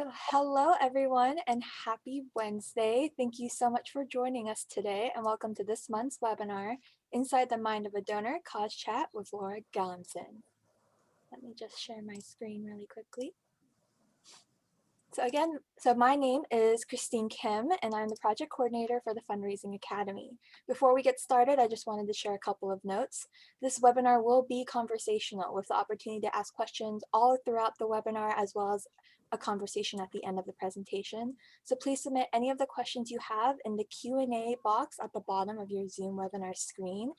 So hello everyone and happy Wednesday. Thank you so much for joining us today and welcome to this month's webinar, Inside the Mind of a Donor, Cause Chat with Laura Galinson. Let me just share my screen really quickly. So my name is Christine Kim and I'm the project coordinator for the Fundraising Academy. Before we get started, I just wanted to share a couple of notes. This webinar will be conversational with the opportunity to ask questions all throughout the webinar as well as a conversation at the end of the presentation. So please submit any of the questions you have in the Q&A box at the bottom of your Zoom webinar screen.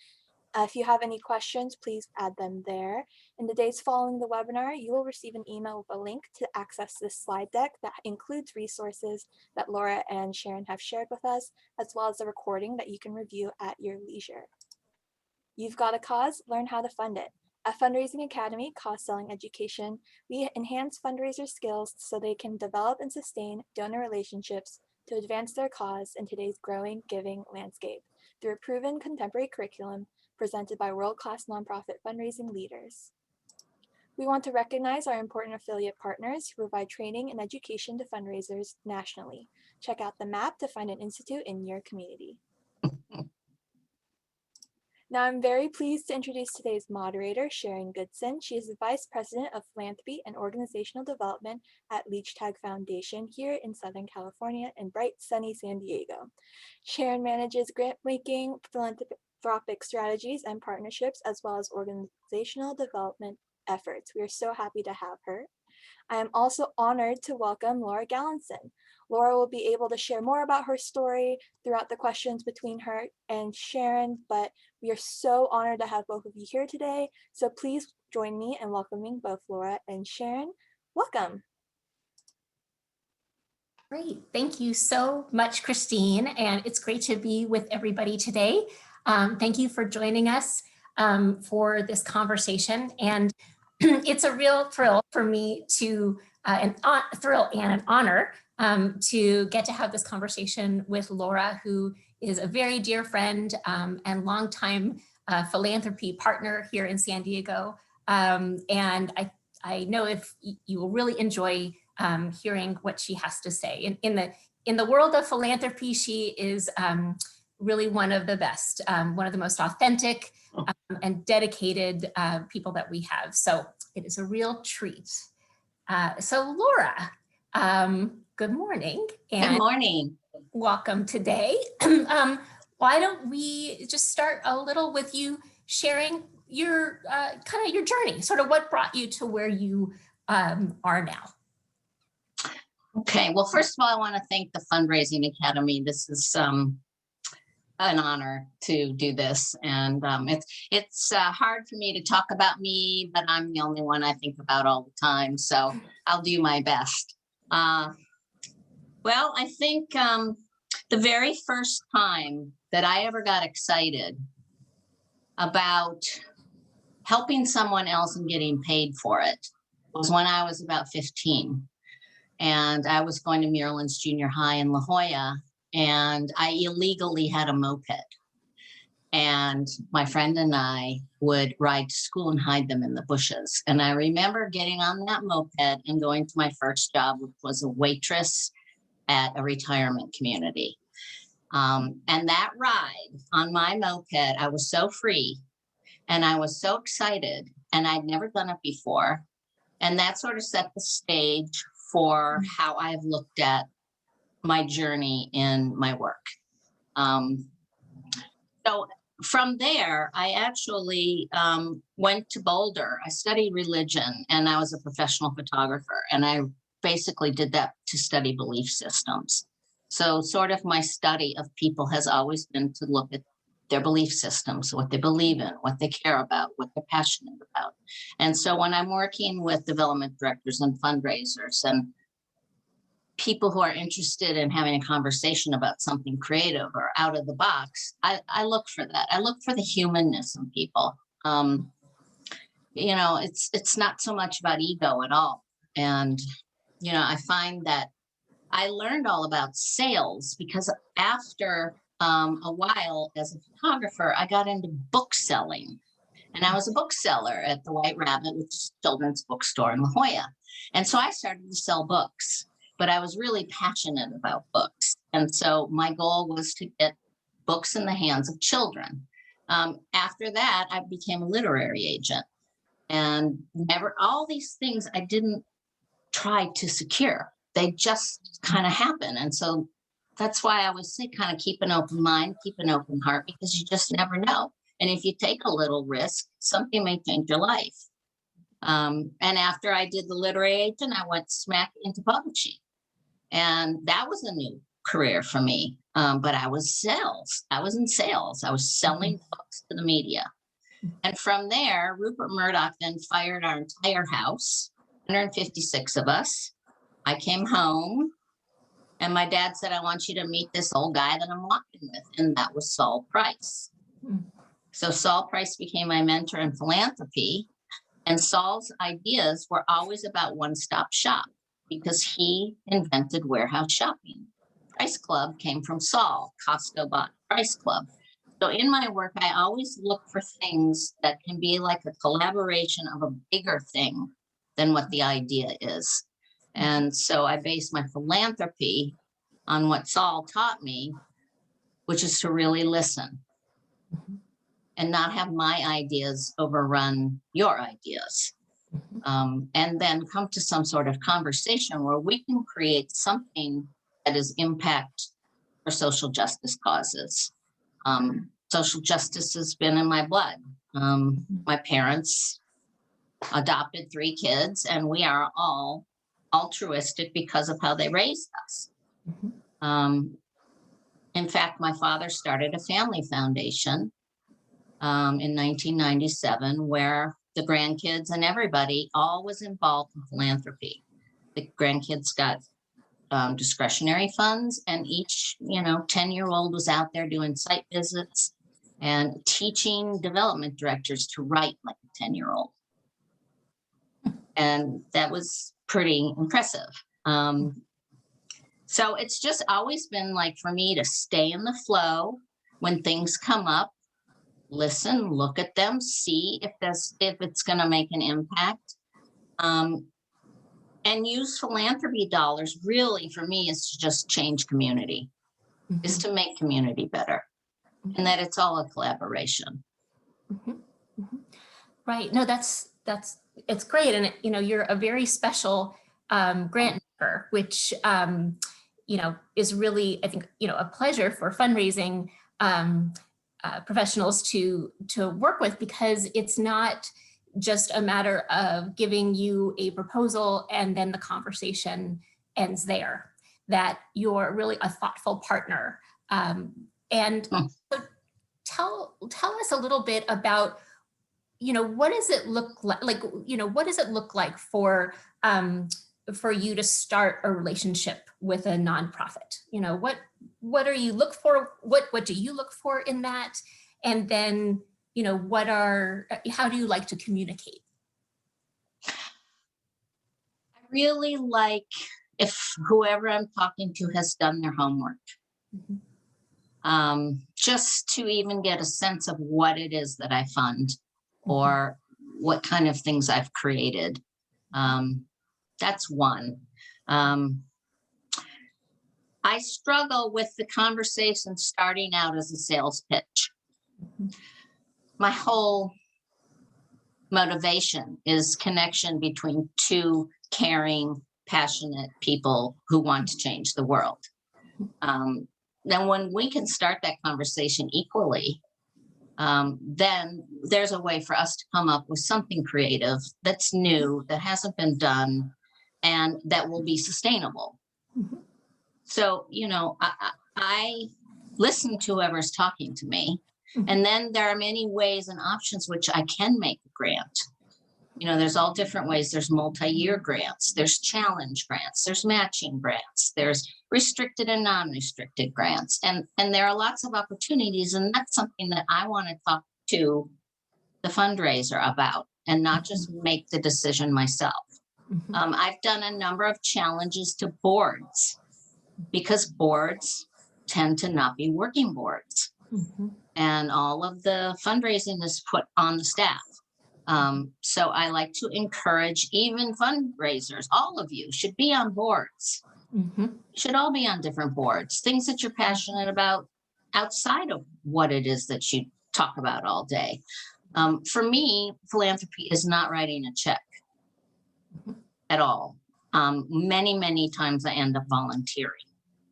If you have any questions, please add them there. In the days following the webinar, you will receive an email with a link to access this slide deck that includes resources that Laura and Sharyn have shared with us, as well as a recording that you can review at your leisure. You've got a cause, learn how to fund it. At Fundraising Academy, Cause Selling Education, we enhance fundraiser skills so they can develop and sustain donor relationships to advance their cause in today's growing giving landscape through a proven contemporary curriculum presented by world-class nonprofit fundraising leaders. We want to recognize our important affiliate partners who provide training and education to fundraisers nationally. Check out the map to find an institute in your community. Now I'm very pleased to introduce today's moderator, Sharyn Goodson. She is the Vice President of Philanthropy and Organizational Development at Leichtag Foundation here in Southern California and bright, sunny San Diego. Sharyn manages grant-making, philanthropic strategies and partnerships, as well as organizational development efforts. We are so happy to have her. I am also honored to welcome Laura Galinson. Laura will be able to share more about her story throughout the questions between her and Sharyn, but we are so honored to have both of you here today. So please join me in welcoming both Laura and Sharyn. Welcome. Great, thank you so much, Christine, and it's great to be with everybody today. Thank you for joining us for this conversation, and it's a real thrill for me to, an honor to get to have this conversation with Laura, who is a very dear friend and longtime philanthropy partner here in San Diego. And I know if you will really enjoy hearing what she has to say. In the world of philanthropy, she is really one of the best, one of the most authentic and dedicated people that we have. So it is a real treat. So Laura, good morning. Good morning. Welcome today. Why don't we just start a little with you sharing your kind of your journey, sort of what brought you to where you are now. Okay, well, first of all, I want to thank the Fundraising Academy. This is an honor to do this, and it's hard for me to talk about me, but I'm the only one I think about all the time, so I'll do my best. Well, I think the very first time that I ever got excited about helping someone else and getting paid for it was when I was about 15. And I was going to Maryland's Junior High in La Jolla, and I illegally had a moped. And my friend and I would ride to school and hide them in the bushes. And I remember getting on that moped and going to my first job, which was a waitress at a retirement community. And that ride on my moped, I was so free and I was so excited, and I'd never done it before. And that sort of set the stage for how I've looked at my journey in my work. So from there, I actually went to Boulder. I studied religion, and I was a professional photographer, and I basically did that to study belief systems. So sort of my study of people has always been to look at their belief systems, what they believe in, what they care about, what they're passionate about. And so when I'm working with development directors and fundraisers and people who are interested in having a conversation about something creative or out of the box, I look for that. I look for the humanness in people. You know, it's not so much about ego at all. And, you know, I find that I learned all about sales because after a while as a photographer, I got into book selling. And I was a bookseller at the White Rabbit, which is a children's bookstore in La Jolla. And so I started to sell books. but I was really passionate about books. And so my goal was to get books in the hands of children. After that, I became a literary agent, and never all these things I didn't try to secure. They just kind of happen. And so that's why I always say kind of keep an open mind, keep an open heart, because you just never know. And if you take a little risk, something may change your life. And after I did the literary agent, I went smack into publishing. And that was a new career for me. But I was sales. I was in sales. I was selling books to the media. And from there, Rupert Murdoch then fired our entire house, 156 of us. I came home, and my dad said, I want you to meet this old guy that I'm walking with. And that was Saul Price. So Saul Price became my mentor in philanthropy. And Saul's ideas were always about one-stop shop, because he invented warehouse shopping. Price Club came from Saul. Costco bought Price Club. So in my work, I always look for things that can be like a collaboration of a bigger thing than what the idea is. And so I base my philanthropy on what Saul taught me, which is to really listen and not have my ideas overrun your ideas. And then come to some sort of conversation where we can create something that is impact for social justice causes. Social justice has been in my blood. My parents adopted 3 kids, and we are all altruistic because of how they raised us. In fact, my father started a family foundation in 1997, where the grandkids and everybody all was involved in philanthropy. The grandkids got discretionary funds, and each 10-year-old was out there doing site visits and teaching development directors to write like a 10-year-old. And that was pretty impressive. So it's just always been like for me to stay in the flow when things come up, listen, look at them, see if it's going to make an impact. And use philanthropy dollars really for me is to just change community, is to make community better, and that it's all a collaboration. Right. No, it's great. And, you're a very special grant maker, which, is really, I think, a pleasure for fundraising professionals to work with, because it's not just a matter of giving you a proposal and then the conversation ends there, that you're really a thoughtful partner. And so tell us a little bit about, what does it look like? What does it look like for you to start a relationship with a nonprofit? What are you look for? What do you look for in that? And then, how do you like to communicate? I really like if whoever I'm talking to has done their homework. Just to even get a sense of what it is that I fund or what kind of things I've created. That's one. I struggle with the conversation starting out as a sales pitch. My whole motivation is connection between 2 caring, passionate people who want to change the world. Then when we can start that conversation equally, then there's a way for us to come up with something creative that's new, that hasn't been done, and that will be sustainable. So, I listen to whoever's talking to me. And then there are many ways and options which I can make a grant. There's all different ways. There's multi-year grants, there's challenge grants, there's matching grants, there's restricted and non-restricted grants. And there are lots of opportunities. And that's something that I want to talk to the fundraiser about and not just make the decision myself. I've done a number of challenges to boards because boards tend to not be working boards. And all of the fundraising is put on the staff. So I like to encourage even fundraisers, all of you should be on boards. Should all be on different boards, things that you're passionate about outside of what it is that you talk about all day. For me, philanthropy is not writing a check at all. Many times I end up volunteering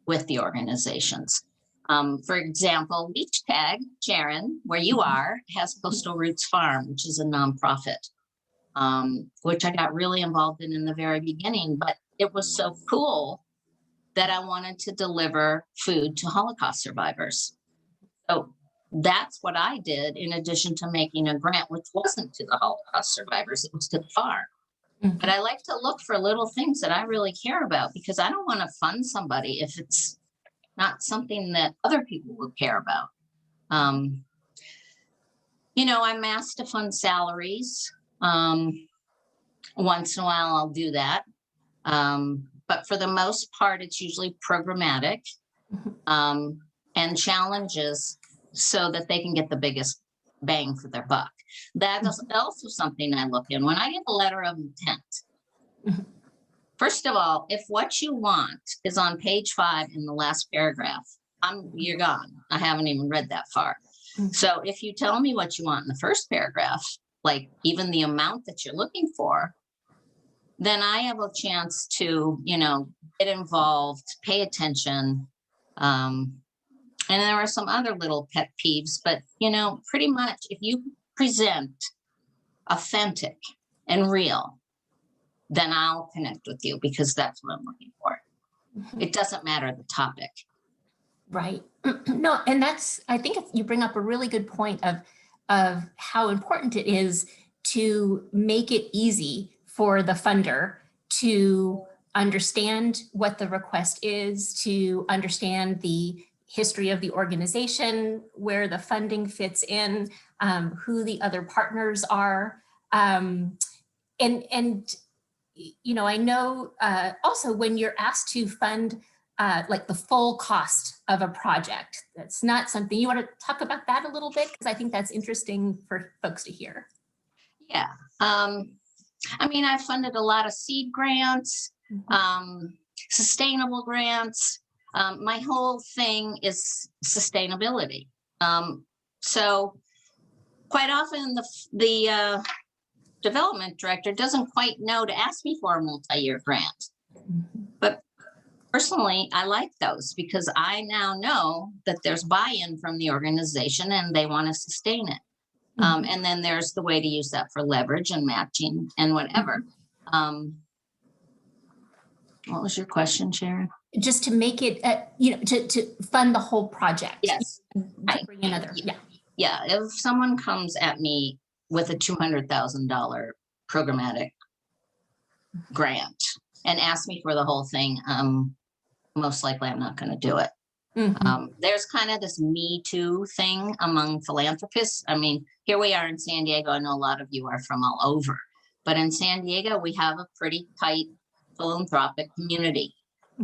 with the organizations. For example, Leichtag, Sharyn, where you are, has Coastal Roots Farm, which is a nonprofit, which I got really involved in the very beginning, but it was so cool that I wanted to deliver food to Holocaust survivors. So that's what I did, in addition to making a grant, which wasn't to the Holocaust survivors, it was to the farm. But I like to look for little things that I really care about, because I don't want to fund somebody if it's not something that other people would care about. You know, I'm asked to fund salaries. Once in a while, I'll do that. But for the most part, it's usually programmatic and challenges so that they can get the biggest bang for their buck. That is also something I look in. When I get a letter of intent, first of all, if what you want is on page 5 in the last paragraph, you're gone. I haven't even read that far. So if you tell me what you want in the first paragraph, like even the amount that you're looking for, then I have a chance to, you know, get involved, pay attention. And there are some other little pet peeves, but, you know, pretty much if you present authentic and real, then I'll connect with you, because that's what I'm looking for. It doesn't matter the topic. Right. No, and I think you bring up a really good point of how important it is to make it easy for the funder to understand what the request is, to understand the history of the organization, where the funding fits in, who the other partners are. And you know, I know also when you're asked to fund like the full cost of a project, that's not something, you want to talk about that a little bit? Because I think that's interesting for folks to hear. Yeah. I mean, I funded a lot of seed grants, sustainable grants. My whole thing is sustainability. So quite often the development director doesn't quite know to ask me for a multi-year grant. But personally, I like those, because I now know that there's buy-in from the organization and they want to sustain it. And then there's the way to use that for leverage and matching and whatever. What was your question, Sharyn? Just to make it, you know, to fund the whole project. Yes. To bring another, yeah. Yeah, if someone comes at me with a $200,000 programmatic grant and asks me for the whole thing, most likely I'm not going to do it. There's kind of this Me Too thing among philanthropists. I mean, here we are in San Diego. I know a lot of you are from all over, but in San Diego, we have a pretty tight philanthropic community.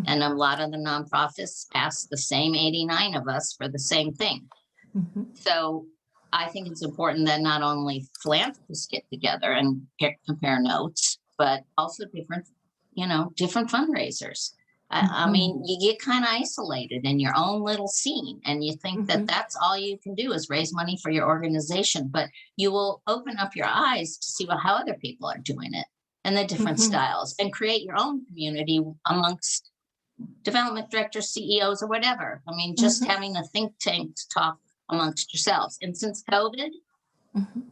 And a lot of the nonprofits ask the same 89 of us for the same thing. So I think it's important that not only philanthropists get together and compare notes, but also different, you know, different fundraisers. I mean, you get kind of isolated in your own little scene, and you think that that's all you can do is raise money for your organization, but you will open up your eyes to see how other people are doing it and the different styles, and create your own community amongst development directors, CEOs, or whatever. I mean, just having a think tank to talk amongst yourselves. And since COVID,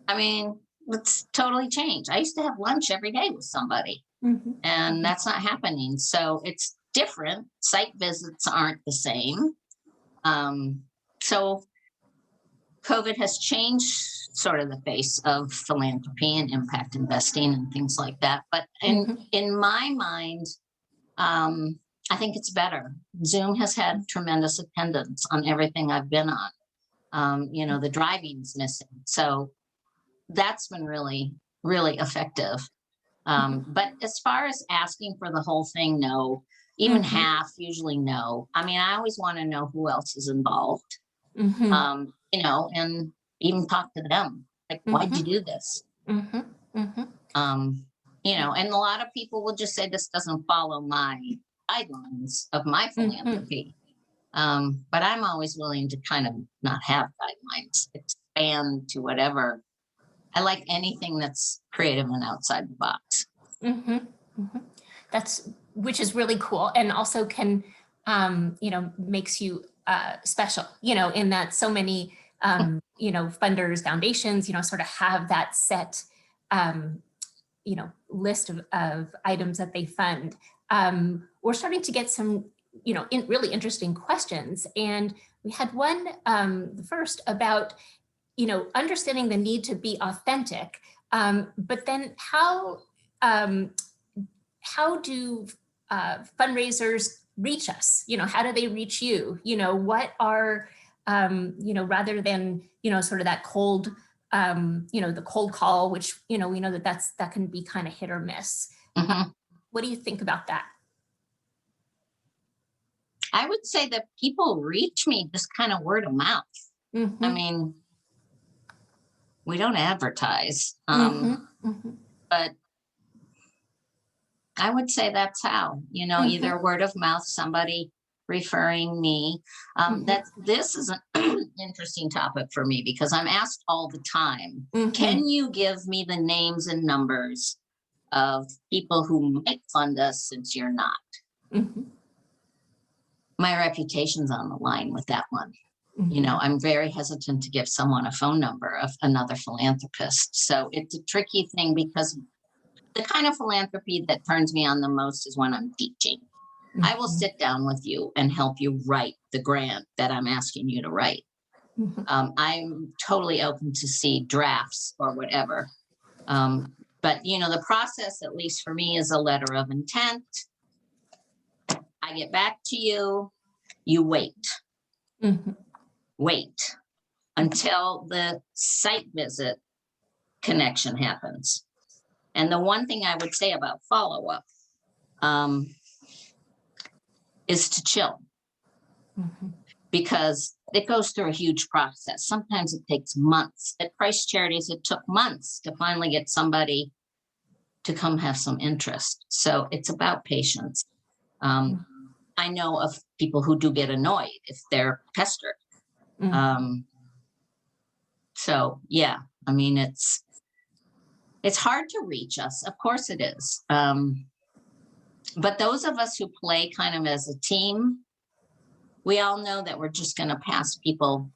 I mean, it's totally changed. I used to have lunch every day with somebody, and that's not happening. So it's different. Site visits aren't the same. So COVID has changed sort of the face of philanthropy and impact investing and things like that. But in my mind, I think it's better. Zoom has had tremendous attendance on everything I've been on. You know, the driving's missing. So that's been really, really effective. But as far as asking for the whole thing, no. Even half, usually no. I mean, I always want to know who else is involved, you know, and even talk to them. Like, why'd you do this? You know, and a lot of people will just say, this doesn't follow my guidelines of my philanthropy. But I'm always willing to kind of not have guidelines, expand to whatever. I like anything that's creative and outside the box. Which is really cool, and also can, makes you special, in that so many, funders, foundations, sort of have that set, list of items that they fund. We're starting to get some, really interesting questions. And we had one first about, understanding the need to be authentic, but then how do fundraisers reach us? How do they reach you? What are, rather than, sort of that cold, the cold call, which, we know that can be kind of hit or miss. What do you think about that? I would say that people reach me just kind of word of mouth. I mean, we don't advertise, but I would say that's how, either word of mouth, somebody referring me. This is an interesting topic for me because I'm asked all the time, can you give me the names and numbers of people who might fund us since you're not? My reputation's on the line with that one. I'm very hesitant to give someone a phone number of another philanthropist. So it's a tricky thing because the kind of philanthropy that turns me on the most is when I'm teaching. I will sit down with you and help you write the grant that I'm asking you to write. I'm totally open to see drafts or whatever. But, the process, at least for me, is a letter of intent. I get back to you, you wait. Wait until the site visit connection happens. And the one thing I would say about follow-up is to chill, because it goes through a huge process. Sometimes it takes months. At Christ Charities, it took months to finally get somebody to come have some interest. So it's about patience. I know of people who do get annoyed if they're pestered. So yeah, I mean, it's hard to reach us. Of course it is. But those of us who play kind of as a team, we all know that we're just going to pass people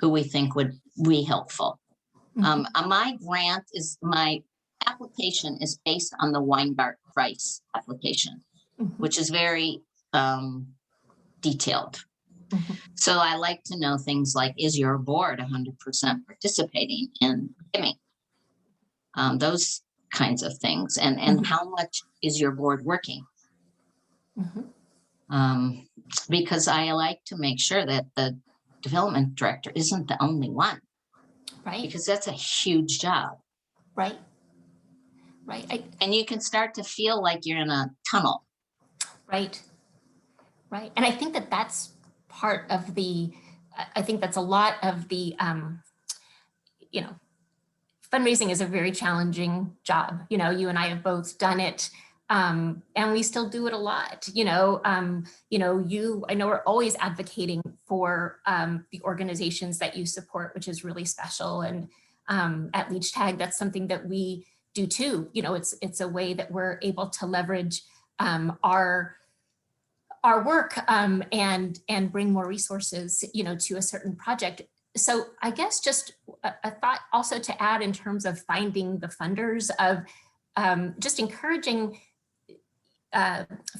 who we think would be helpful. My application is based on the Weinbart Price application, which is very detailed. So I like to know things like, is your board 100% participating in giving? Those kinds of things. And how much is your board working? Because I like to make sure that the development director isn't the only one. Right. Because that's a huge job. Right. And you can start to feel like you're in a tunnel. Right. And I think that's part of I think that's a lot of the, fundraising is a very challenging job. You and I have both done it, and we still do it a lot. I know we're always advocating for the organizations that you support, which is really special. And at Leichtag, that's something that we do too. It's a way that we're able to leverage our work and bring more resources, to a certain project. So I guess just a thought also to add in terms of finding the funders, of just encouraging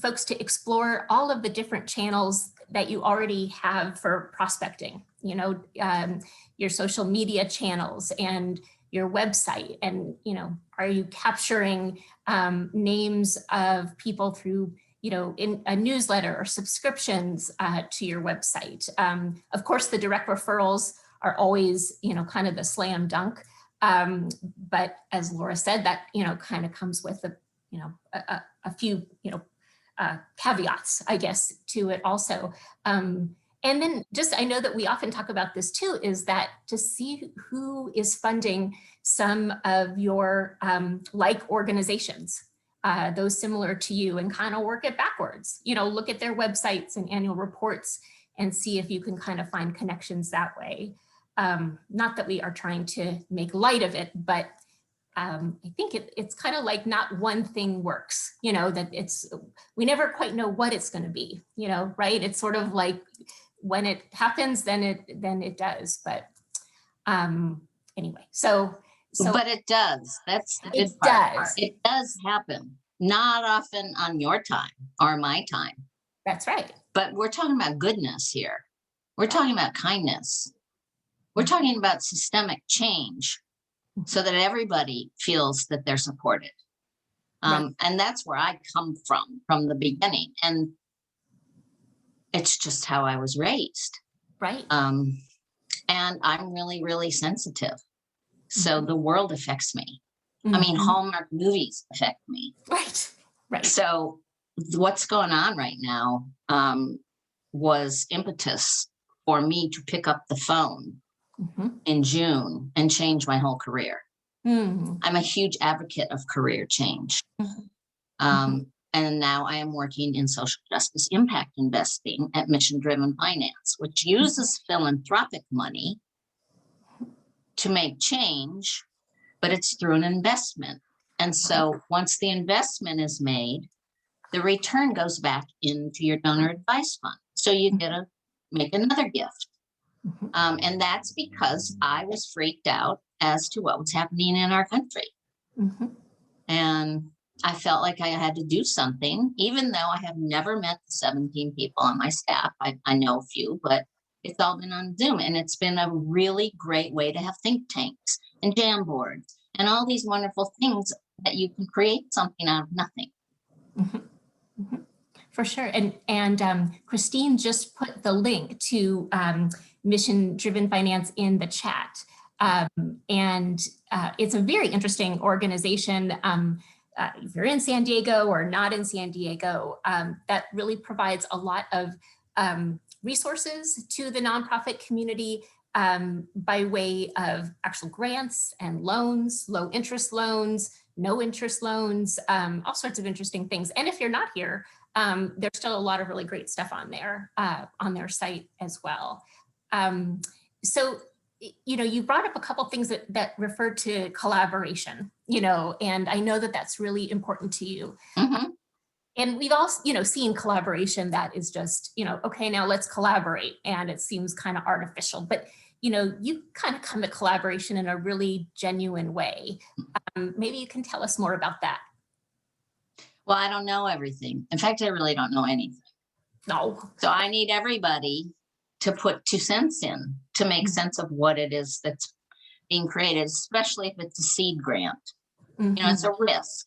folks to explore all of the different channels that you already have for prospecting, your social media channels and your website. And, are you capturing names of people through, in a newsletter or subscriptions to your website? Of course, the direct referrals are always, kind of the slam dunk. But as Laura said, that, kind of comes with a few, caveats, I guess, to it also. And then just, I know that we often talk about this too, is that to see who is funding some of your like organizations. those similar to you and kind of work it backwards. Look at their websites and annual reports and see if you can kind of find connections that way. Not that we are trying to make light of it, but I think it's kind of like not one thing works, that we never quite know what it's going to be, right? It's sort of like when it happens, then it does. But anyway, so but it does. That's the it good part. does. It does happen. Not often on your time or my time. That's right. But we're talking about goodness here. We're talking about kindness. We're talking about systemic change so that everybody feels that they're supported. Right. And that's where I come from the beginning. And it's just how I was raised. Right. And I'm really, really sensitive. So the world affects me. I mean, Hallmark movies affect me. Right. Right. So what's going on right now was impetus for me to pick up the phone in June and change my whole career. I'm a huge advocate of career change. And now I am working in social justice impact investing at Mission Driven Finance, which uses philanthropic money to make change, but it's through an investment. And so once the investment is made, the return goes back into your donor advice fund. So you get to make another gift. And that's because I was freaked out as to what was happening in our country. And I felt like I had to do something, even though I have never met the 17 people on my staff. I know a few, but it's all been on Zoom. And it's been a really great way to have think tanks and jam boards and all these wonderful things that you can create something out of nothing. For sure. And Christine just put the link to Mission Driven Finance in the chat. And it's a very interesting organization. If you're in San Diego or not in San Diego, that really provides a lot of resources to the nonprofit community by way of actual grants and loans, low interest loans, no interest loans, all sorts of interesting things. And if you're not here, there's still a lot of really great stuff on their site as well. So, you brought up a couple things that refer to collaboration, and I know that that's really important to you. And we've all, seen collaboration that is just, okay, now let's collaborate. And it seems kind of artificial, but, you kind of come at collaboration in a really genuine way. Maybe you can tell us more about that. Well, I don't know everything. In fact, I really don't know anything. No. So I need everybody to put 2 cents in to make sense of what it is that's being created, especially if it's a seed grant. It's a risk.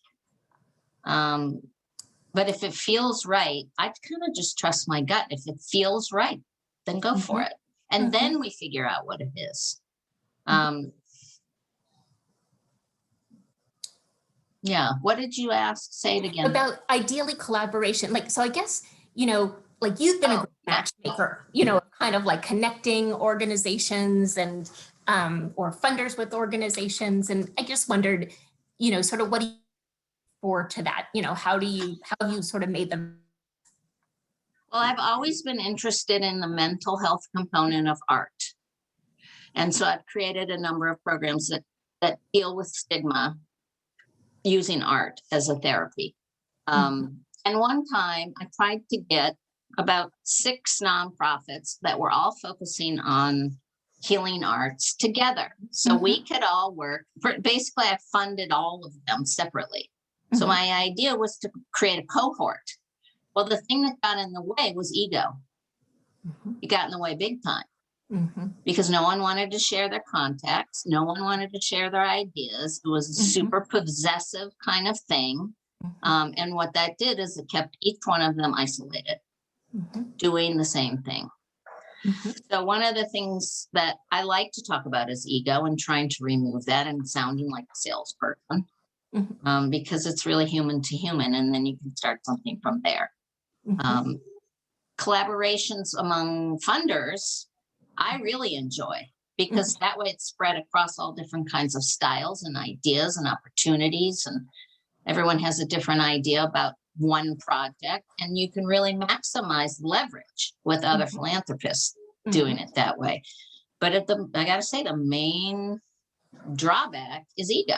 But if it feels right, I kind of just trust my gut. If it feels right, then go for it. And then we figure out what it is. Yeah. What did you ask? Say it again. About ideally collaboration. So I guess, you've been a great matchmaker, kind of like connecting organizations and or funders with organizations. And I just wondered, sort of what do you for to that? How have you sort of made them? Well, I've always been interested in the mental health component of art. And so I've created a number of programs that deal with stigma using art as a therapy. And one time I tried to get about 6 nonprofits that were all focusing on healing arts together. So we could all work. Basically, I funded all of them separately. So my idea was to create a cohort. Well, the thing that got in the way was ego. It got in the way big time because no one wanted to share their contacts. No one wanted to share their ideas. It was a super possessive kind of thing. And what that did is it kept each one of them isolated, doing the same thing. So one of the things that I like to talk about is ego and trying to remove that and sounding like a salesperson. Because it's really human to human, and then you can start something from there. Collaborations among funders, I really enjoy because that way it's spread across all different kinds of styles and ideas and opportunities. Everyone has a different idea about one project, and you can really maximize leverage with other philanthropists doing it that way. But I got to say, the main drawback is ego.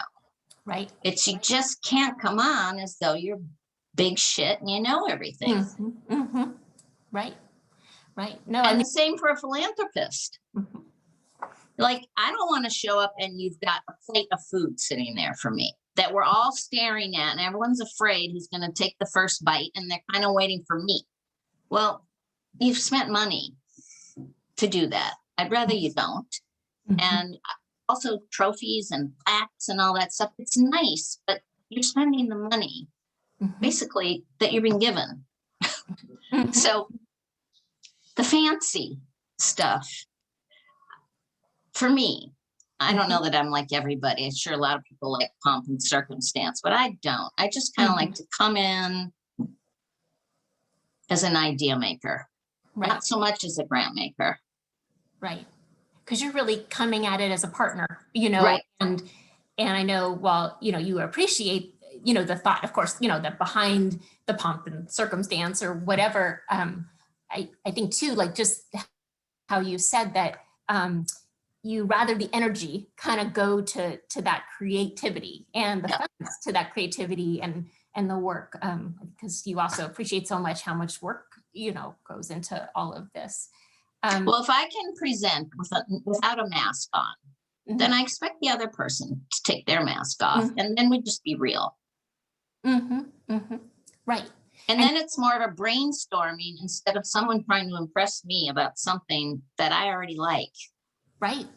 Right. It's you just can't come on as though you're big shit and you know everything. Right. Right. No, And the same for a philanthropist. Like, I don't want to show up and you've got a plate of food sitting there for me that we're all staring at, and everyone's afraid who's going to take the first bite, and they're kind of waiting for me. Well, you've spent money to do that. I'd rather you don't. And also trophies and plaques and all that stuff. It's nice, but you're spending the money basically that you've been given. So the fancy stuff, for me, I don't know that I'm like everybody. I'm sure a lot of people like pomp and circumstance, but I don't. I just kind of like to come in as an idea maker, not so much as a grant maker. Right. Because you're really coming at it as a partner, you know, Right. and I know, well, you know, you appreciate, you know, the thought, of course, you know, that behind the pomp and circumstance or whatever. I think too, like just how you said that you rather the energy kind of go to that creativity and the funds to that creativity and the work, because you also appreciate so much how much work, you know, goes into all of this. Well, if I can present without a mask on, then I expect the other person to take their mask off, and then we just be real. Right. And then it's more of a brainstorming instead of someone trying to impress me about something that I already like. Right.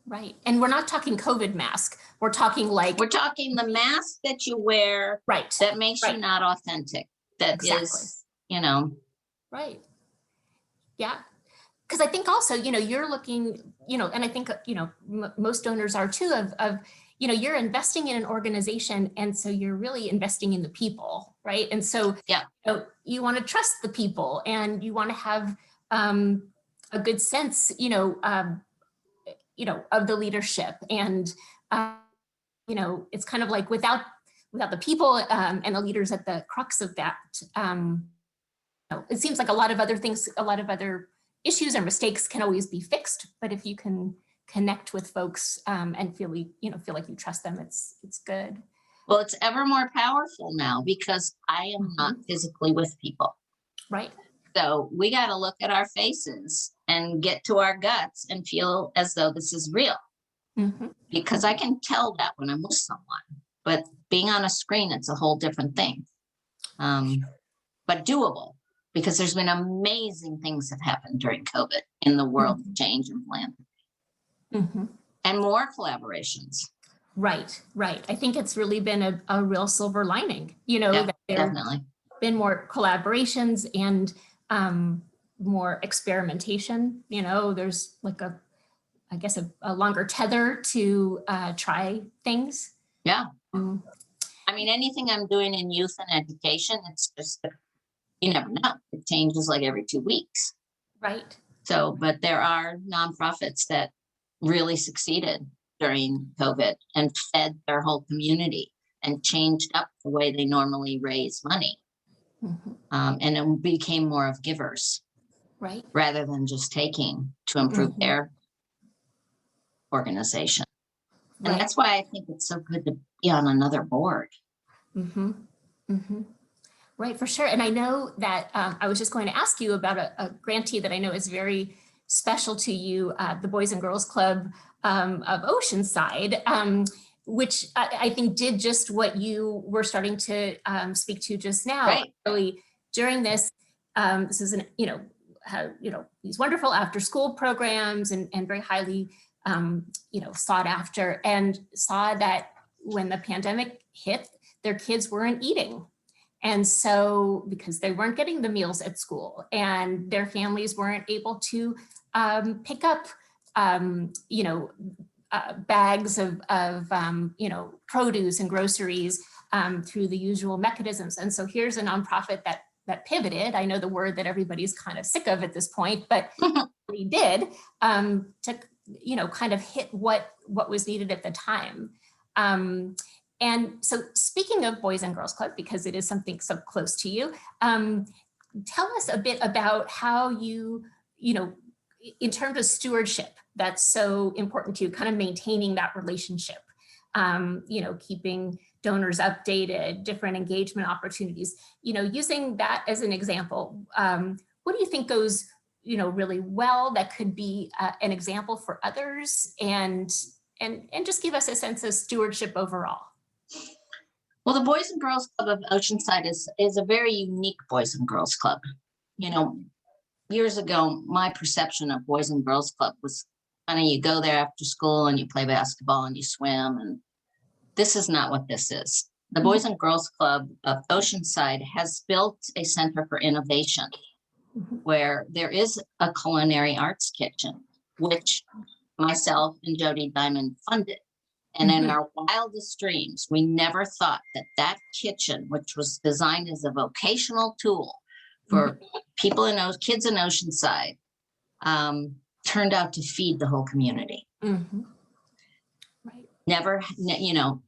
Right. And we're not talking COVID mask. We're talking like. We're talking the mask that you wear. Right. That makes you not authentic. That is, you know. Right. Yeah. Because I think also, you know, you're looking, you know, and I think, you know, most donors are too, of, you know, you're investing in an organization. And so you're really investing in the people, right? And so you know, you want to trust the people and you want to have a good sense, you know, of the leadership. And, you know, it's kind of like without the people and the leaders at the crux of that, you know, it seems like a lot of other things, a lot of other issues or mistakes can always be fixed, but if you can connect with folks and feel like you trust them, it's good. Well, it's ever more powerful now because I am not physically with people. Right. So we got to look at our faces and get to our guts and feel as though this is real. Because I can tell that when I'm with someone, but being on a screen, it's a whole different thing. But doable. Because there's been amazing things that happened during COVID in the world of change and philanthropy. And more collaborations. Right, right. I think it's really been a real silver lining, you know, that there have been more collaborations and more experimentation. You know, there's like I guess a longer tether to try things. Yeah. I mean, anything I'm doing in youth and education, it's just, you never know. It changes like every 2 weeks. Right. So, but there are nonprofits that really succeeded during COVID and fed their whole community and changed up the way they normally raise money. And it became more of givers. Right. Rather than just taking to improve their organization. And that's why I think it's so good to be on another board. Right, for sure. And I know that I was just going to ask you about a grantee that I know is very special to you, the Boys and Girls Club of Oceanside, which I think did just what you were starting to speak to just now. Right. Really, during this, this is these wonderful after school programs and very highly sought after, and saw that when the pandemic hit, their kids weren't eating. And so, because they weren't getting the meals at school and their families weren't able to pick up, bags of produce and groceries through the usual mechanisms. And so here's a nonprofit that pivoted. I know the word that everybody's kind of sick of at this point, but we did to kind of hit what was needed at the time. And so speaking of Boys and Girls Club, because it is something so close to you, tell us a bit about how you know, in terms of stewardship, that's so important to you, kind of maintaining that relationship, you know, keeping donors updated, different engagement opportunities, you know, using that as an example. What do you think goes, you know, really well that could be an example for others, and just give us a sense of stewardship overall? Well, the Boys and Girls Club of Oceanside is a very unique Boys and Girls Club. You know, years ago, my perception of Boys and Girls Club was kind of, you go there after school and you play basketball and you swim, and this is not what this is. The Boys and Girls Club of Oceanside has built a center for innovation where there is a culinary arts kitchen, which myself and Jody Diamond funded. And in our wildest dreams, we never thought that that kitchen, which was designed as a vocational tool for people in those kids in Oceanside, turned out to feed the whole community. Right. Never, you know,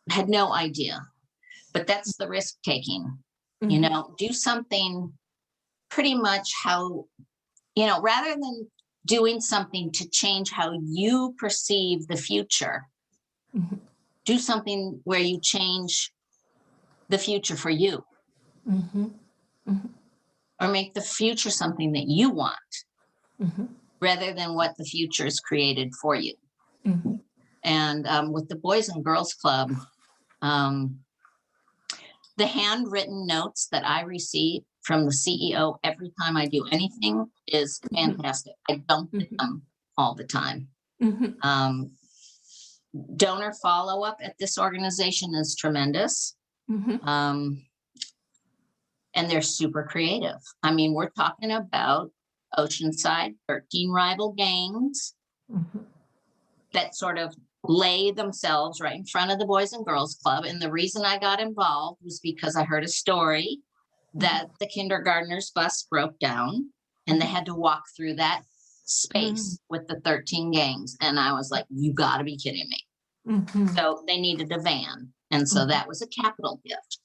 had no idea, but that's the risk taking. You know, do something pretty much how, you know, rather than doing something to change how you perceive the future, do something where you change the future for you, or make the future something that you want, rather than what the future is created for you. And with the Boys and Girls Club, the handwritten notes that I receive from the CEO every time I do anything is fantastic. I don't get them all the time. Donor follow-up at this organization is tremendous. And they're super creative. I mean, we're talking about Oceanside, 13 rival gangs that sort of lay themselves right in front of the Boys and Girls Club. And the reason I got involved was because I heard a story that the kindergartner's bus broke down and they had to walk through that space with the 13 gangs. And I was like, you gotta be kidding me. So they needed a van. And so that was a capital gift.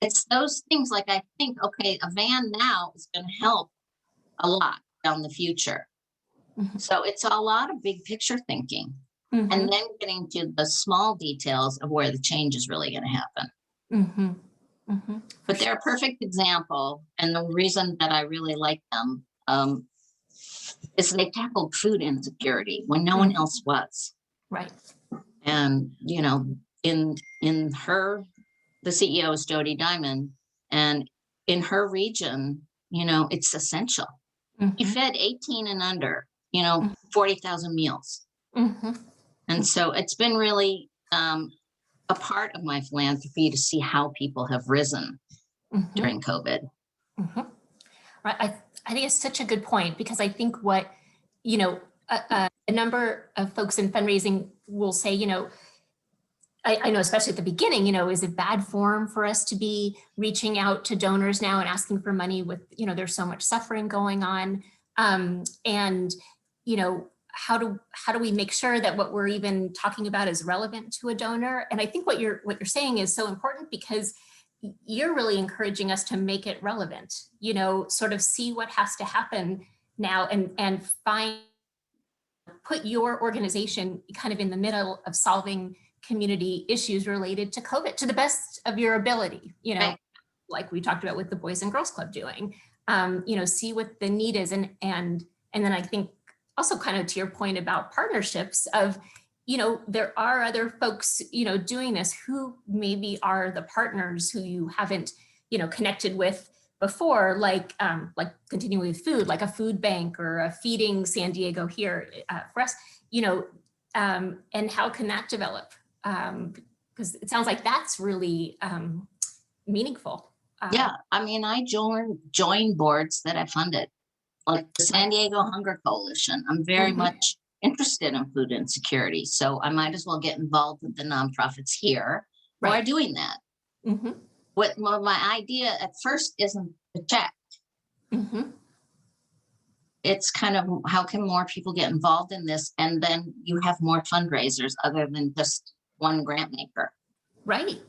It's those things, like, I think, okay, a van now is going to help a lot down the future. So it's a lot of big picture thinking, and then getting to the small details of where the change is really going to happen. But they're a perfect example. And the reason that I really like them is they tackled food insecurity when no one else was. Right. And, you know, in her, the CEO is Jody Diamond, and in her region, you know, it's essential. He fed 18 and under, you know, 40,000 meals. And so it's been really a part of my philanthropy to see how people have risen during COVID. Right. I think it's such a good point, because I think what, you know, a number of folks in fundraising will say, you know, I know, especially at the beginning, you know, is it bad form for us to be reaching out to donors now and asking for money with, you know, there's so much suffering going on. And, you know, how do we make sure that what we're even talking about is relevant to a donor? And I think what you're saying is so important, because you're really encouraging us to make it relevant, you know, sort of see what has to happen now and put your organization kind of in the middle of solving community issues related to COVID to the best of your ability, you know, like we talked about with the Boys and Girls Club doing, you know, see what the need is. And then I think also kind of to your point about partnerships of, you know, there are other folks, you know, doing this who maybe are the partners who you haven't, you know, connected with before, like continuing with food, like a food bank or a Feeding San Diego here for us, you know, and how can that develop? Because it sounds like that's really meaningful. Yeah, I mean, I joined boards that I funded, like the San Diego Hunger Coalition. I'm very much interested in food insecurity, so I might as well get involved with the nonprofits here who are doing that. What my idea at first isn't the check. It's kind of how can more people get involved in this, and then you have more fundraisers other than just one grant maker. Right.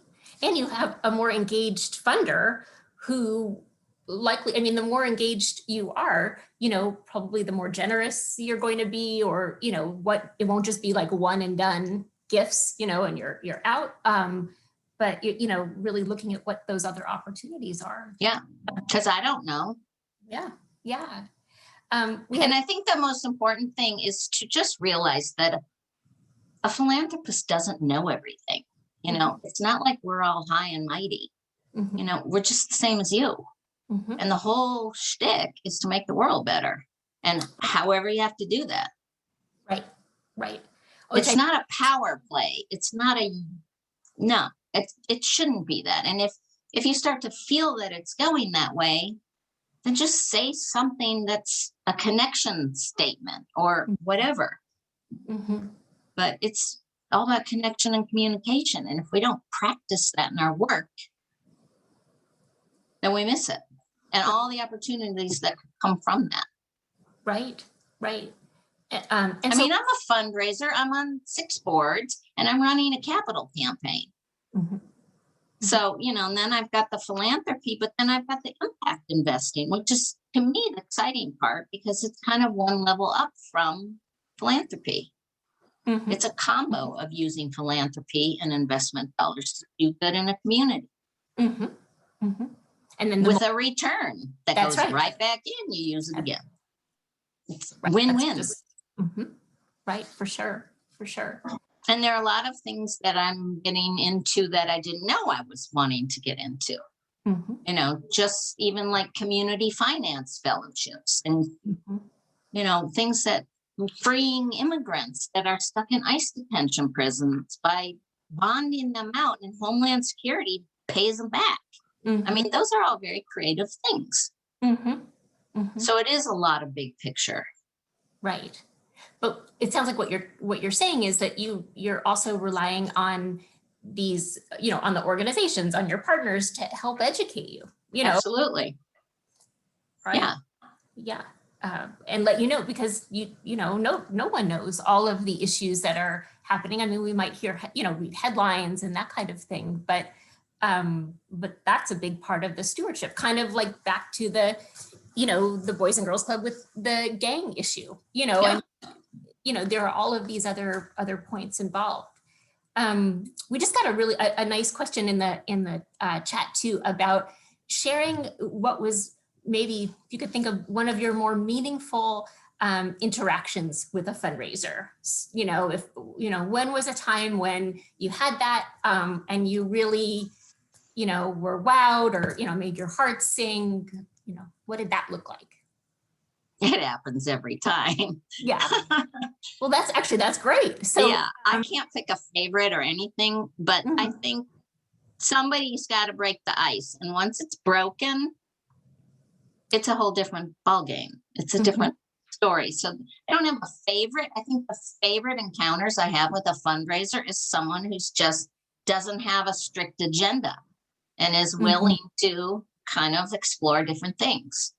And you have a more engaged funder who likely, I mean, the more engaged you are, probably the more generous you're going to be, or, it won't just be like one and done gifts, and you're out. But, really looking at what those other opportunities are. Yeah, because I don't know. Yeah. Yeah. And I think the most important thing is to just realize that a philanthropist doesn't know everything. It's not like we're all high and mighty. We're just the same as you. And the whole shtick is to make the world better. And however you have to do that. Right. Right. It's not a power play. It's not it shouldn't be that. And if you start to feel that it's going that way, then just say something that's a connection statement or whatever. But it's all about connection and communication. And if we don't practice that in our work, then we miss it. And all the opportunities that come from that. Right, right. I'm a fundraiser. I'm on 6 boards and I'm running a capital campaign. So, and then I've got the philanthropy, but then I've got the impact investing, which is, to me, the exciting part because it's kind of one level up from philanthropy. It's a combo of using philanthropy and investment dollars to do good in a community. And then with a return that goes right back in, you use it again. It's win-win. Right, for sure, for sure. And there are a lot of things that I'm getting into that I didn't know I was wanting to get into. Just even like community finance fellowships and, things that freeing immigrants that are stuck in ICE detention prisons by bonding them out, and Homeland Security pays them back. I mean, those are all very creative things. So it is a lot of big picture. Right. But it sounds like what you're saying is that you're also relying on these, on the organizations, on your partners to help educate you, Absolutely. Right? Yeah. And let you know, because no one knows all of the issues that are happening. I mean, we might hear, read headlines and that kind of thing, but that's a big part of the stewardship, kind of like back to the Boys and Girls Club with the gang issue, and, there are all of these other points involved. We just got a nice question in the chat too about sharing what was, maybe if you could think of one of your more meaningful interactions with a fundraiser. When was a time when you had that and you really, were wowed or, made your heart sing? What did that look like? It happens every time. Yeah. Well, that's great. So yeah, I can't pick a favorite or anything, but I think somebody's got to break the ice. And once it's broken, it's a whole different ballgame. It's a different story. So I don't have a favorite. I think the favorite encounters I have with a fundraiser is someone who's just doesn't have a strict agenda and is willing to kind of explore different things.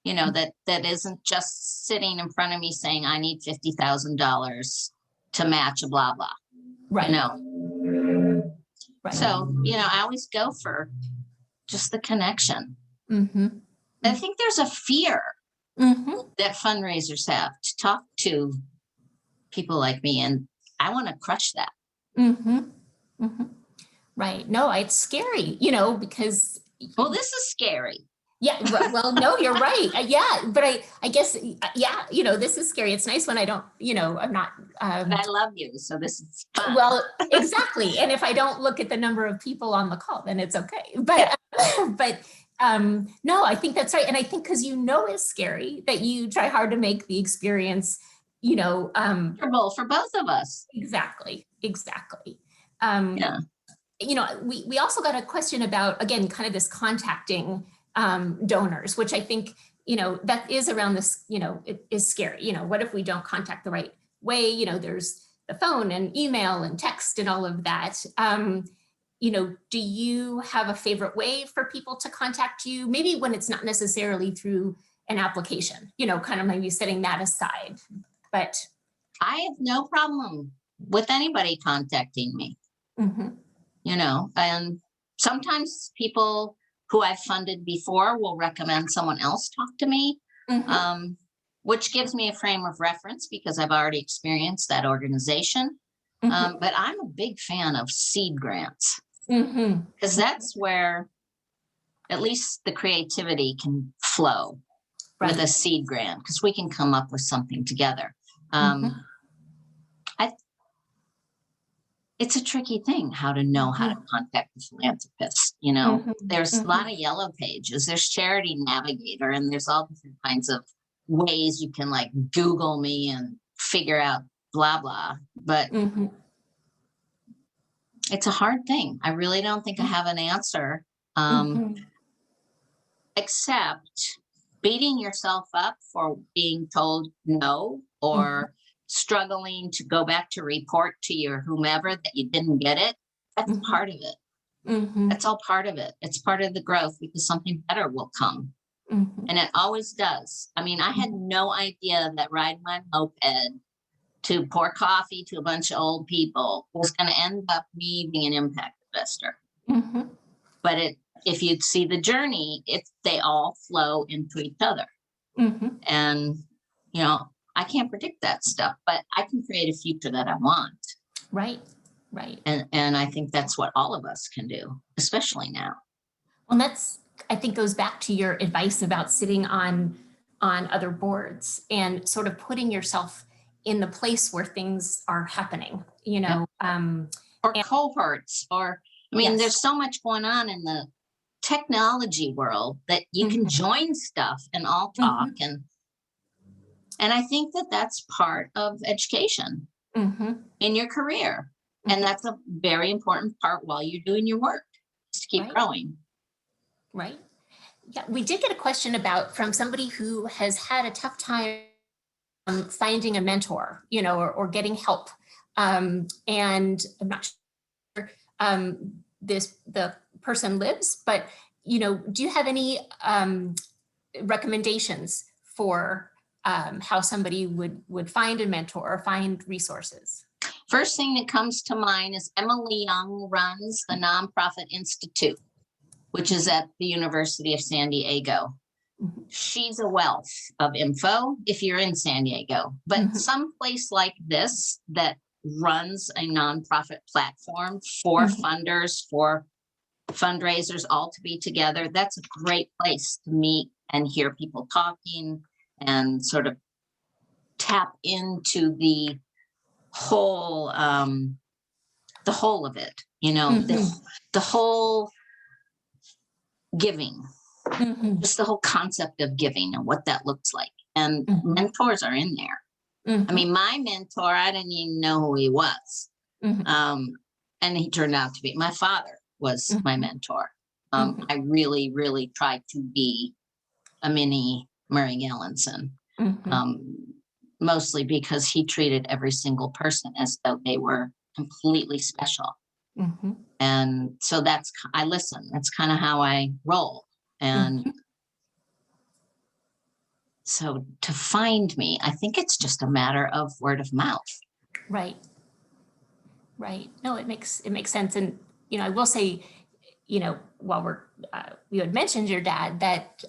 That isn't just sitting in front of me saying, I need $50,000 to match a blah, blah. Right. Right. So, I always go for just the connection. I think there's a fear that fundraisers have to talk to people like me, and I want to crush that. Right. No, it's scary, because. Well, this is scary. Yeah. Well, no, you're right. Yeah. But I guess, this is scary. It's nice when I don't, I'm not. But I love you. So this is fun. Well, exactly. And if I don't look at the number of people on the call, then it's okay. But, no, I think that's right. And I think because it's scary that you try hard to make the experience, comfortable for both of us. Exactly. Yeah. We also got a question about, again, kind of this contacting donors, which I think, that is around this, it is scary. What if we don't contact the right way? There's the phone and email and text and all of that. Do you have a favorite way for people to contact you? Maybe when it's not necessarily through an application, kind of maybe setting that aside, but. I have no problem with anybody contacting me, and sometimes people who I've funded before will recommend someone else talk to me, which gives me a frame of reference because I've already experienced that organization. But I'm a big fan of seed grants because that's where at least the creativity can flow with a seed grant, because we can come up with something together. It's a tricky thing how to know how to contact the philanthropist. There's a lot of yellow pages, there's Charity Navigator, and there's all different kinds of ways you can like Google me and figure out blah, blah. But it's a hard thing. I really don't think I have an answer, except beating yourself up for being told no, or struggling to go back to report to your whomever that you didn't get it. That's part of it. That's all part of it. It's part of the growth, because something better will come. And it always does. I mean, I had no idea that riding my moped to pour coffee to a bunch of old people was going to end up me being an impact investor. But if you'd see the journey, they all flow into each other. And, I can't predict that stuff, but I can create a future that I want. Right. And I think that's what all of us can do, especially now. Well, I think goes back to your advice about sitting on other boards and sort of putting yourself in the place where things are happening, or cohorts, or, there's so much going on in the technology world that you can join stuff and all talk. And I think that that's part of education in your career. And that's a very important part while you're doing your work, is to keep growing. Right. Yeah, we did get a question from somebody who has had a tough time finding a mentor, or getting help. And I'm not sure the person lives, but, do you have any recommendations for how somebody would find a mentor or find resources? First thing that comes to mind is Emily Young runs the Nonprofit Institute, which is at the University of San Diego. She's a wealth of info if you're in San Diego, but some place like this that runs a nonprofit platform for funders, for fundraisers, all to be together, that's a great place to meet and hear people talking and sort of tap into the whole of it, the whole giving, just the whole concept of giving and what that looks like. And mentors are in there. I mean, my mentor, I didn't even know who he was. And he turned out to be, my father was my mentor. I really, really tried to be a mini Murray Galinson, mostly because he treated every single person as though they were completely special. And so I listen. That's kind of how I roll. And so to find me, I think it's just a matter of word of mouth. Right. No, it makes sense. And, I will say, while you had mentioned your dad, that,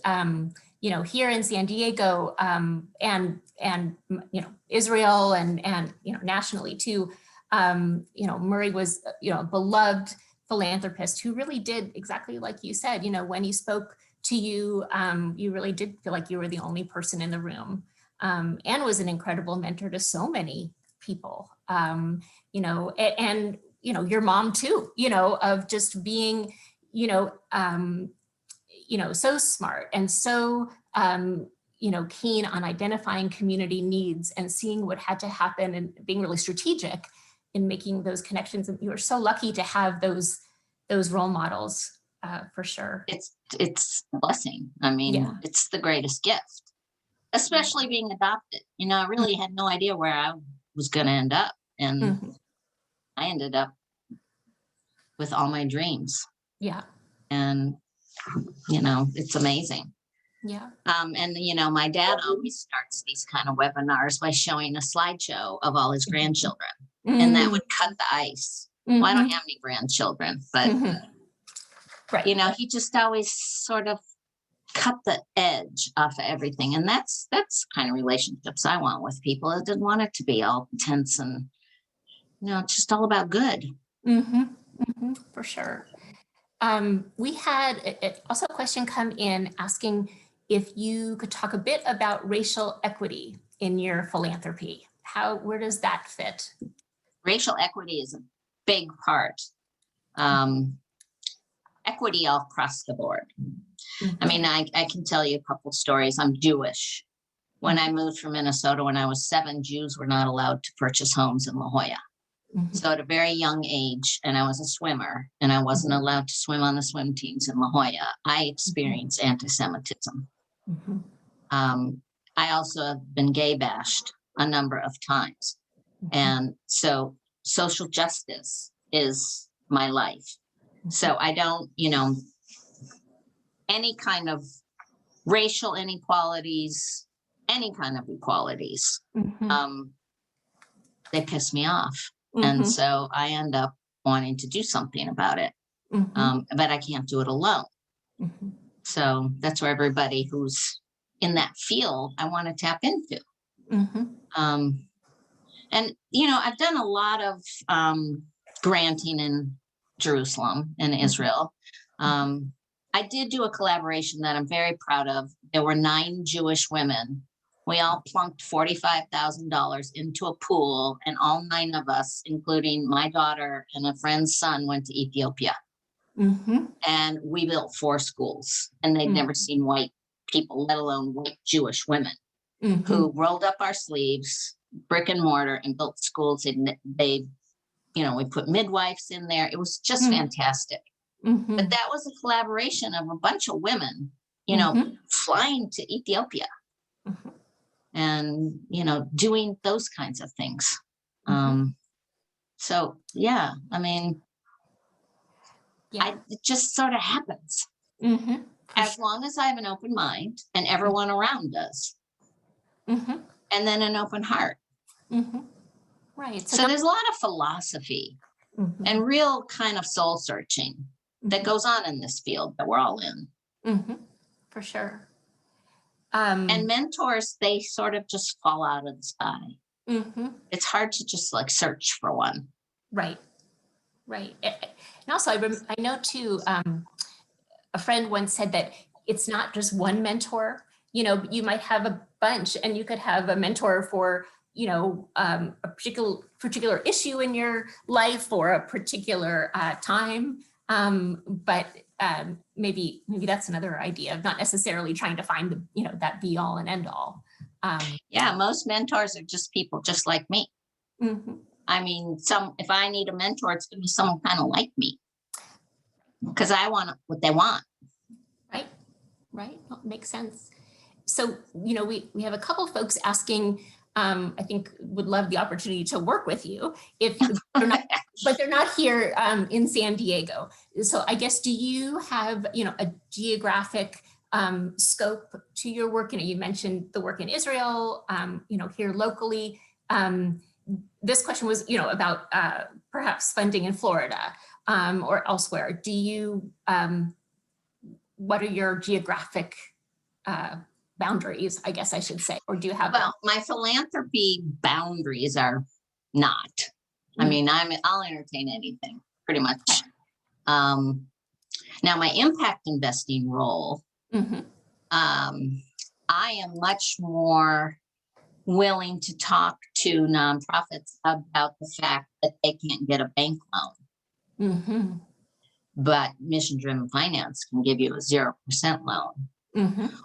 here in San Diego, and Israel and nationally too, Murray was, a beloved philanthropist who really did exactly like you said, when he spoke to you, you really did feel like you were the only person in the room, and was an incredible mentor to so many people, and your mom too, of just being, so smart and so, keen on identifying community needs and seeing what had to happen and being really strategic in making those connections. And you are so lucky to have those role models, for sure. It's a blessing. I mean, it's the greatest gift, especially being adopted. I really had no idea where I was going to end up. And I ended up with all my dreams. Yeah. And, it's amazing. Yeah. And, my dad always starts these kind of webinars by showing a slideshow of all his grandchildren. and that would cut the ice. Well, I don't have any grandchildren, but Right. you know, he just always sort of cut the edge off of everything. And that's kind of relationships I want with people. I didn't want it to be all tense and, you know, just all about good. For sure. We had also a question come in asking if you could talk a bit about racial equity in your philanthropy. Where does that fit? Racial equity is a big part. Equity all across the board. I mean, I can tell you a couple stories. I'm Jewish. When I moved from Minnesota, when I was 7, Jews were not allowed to purchase homes in La Jolla. So at a very young age, and I was a swimmer, and I wasn't allowed to swim on the swim teams in La Jolla, I experienced anti-Semitism. I also have been gay bashed a number of times. And so social justice is my life. So I don't, you know, any kind of racial inequalities, any kind of equalities, they piss me off. And so I end up wanting to do something about it. But I can't do it alone. So that's where everybody who's in that field, I want to tap into. And, you know, I've done a lot of granting in Jerusalem and Israel. I did do a collaboration that I'm very proud of. There were 9 Jewish women. We all plunked $45,000 into a pool, and all 9 of us, including my daughter and a friend's son, went to Ethiopia. And we built 4 schools, and they'd never seen white people, let alone white Jewish women, who rolled up our sleeves, brick and mortar, and built schools. They, you know, we put midwives in there. It was just fantastic. But that was a collaboration of a bunch of women, you know, flying to Ethiopia and, you know, doing those kinds of things. So, yeah, I mean, it just sort of happens. As long as I have an open mind, and everyone around does. And then an open heart. Right. So there's a lot of philosophy and real kind of soul searching that goes on in this field that we're all in. For sure. And mentors, they sort of just fall out of the sky. It's hard to just like search for one. Right. Right. And also, I know too, a friend once said that it's not just one mentor. You know, you might have a bunch, and you could have a mentor for, you know, a particular issue in your life or a particular time. But maybe that's another idea of not necessarily trying to find the, you know, that be all and end all. Yeah, most mentors are just people just like me. I mean, if I need a mentor, it's going to be someone kind of like me, because I want what they want. Right. Well, makes sense. So, you know, we have a couple folks asking, I think would love the opportunity to work with you if they're not, but they're not here in San Diego. So I guess, do you have, you know, a geographic scope to your work? You know, you mentioned the work in Israel, you know, here locally. This question was, you know, about perhaps funding in Florida or elsewhere. Do you, what are your geographic boundaries, I guess I should say, or do you have? Well, my philanthropy boundaries are not. I mean, I'll entertain anything pretty much. Now my impact investing role, I am much more willing to talk to nonprofits about the fact that they can't get a bank loan. But mission-driven finance can give you a 0% loan.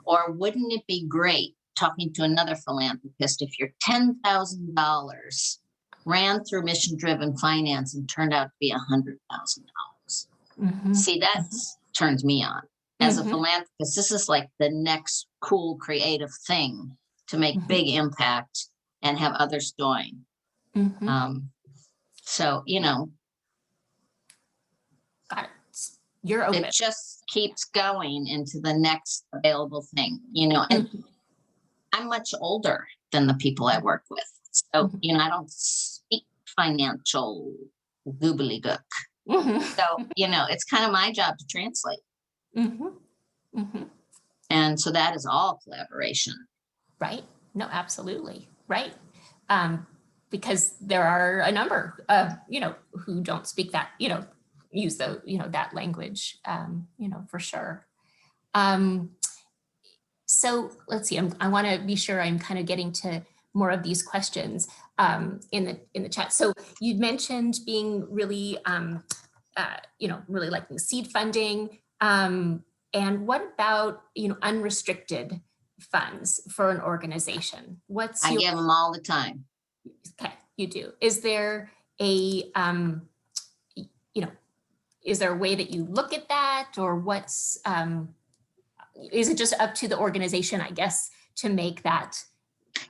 Or wouldn't it be great, talking to another philanthropist, if your $10,000 ran through mission-driven finance and turned out to be $100,000? See, that turns me on. As a philanthropist, this is like the next cool, creative thing to make big impact and have others join. So, you know, got it. You're open. It just keeps going into the next available thing, you know, and I'm much older than the people I work with. So, you know, I don't speak financial gobbledygook. So, it's kind of my job to translate. And so that is all collaboration. Right. No, absolutely. Right. Because there are a number of, who don't speak that, use that language, for sure. So let's see, I want to be sure I'm kind of getting to more of these questions in the chat. So you mentioned being really, really liking seed funding. And what about, unrestricted funds for an organization? I give them all the time. Okay, you do. Is there a, is there a way that you look at that, or what's, is it just up to the organization, I guess, to make that?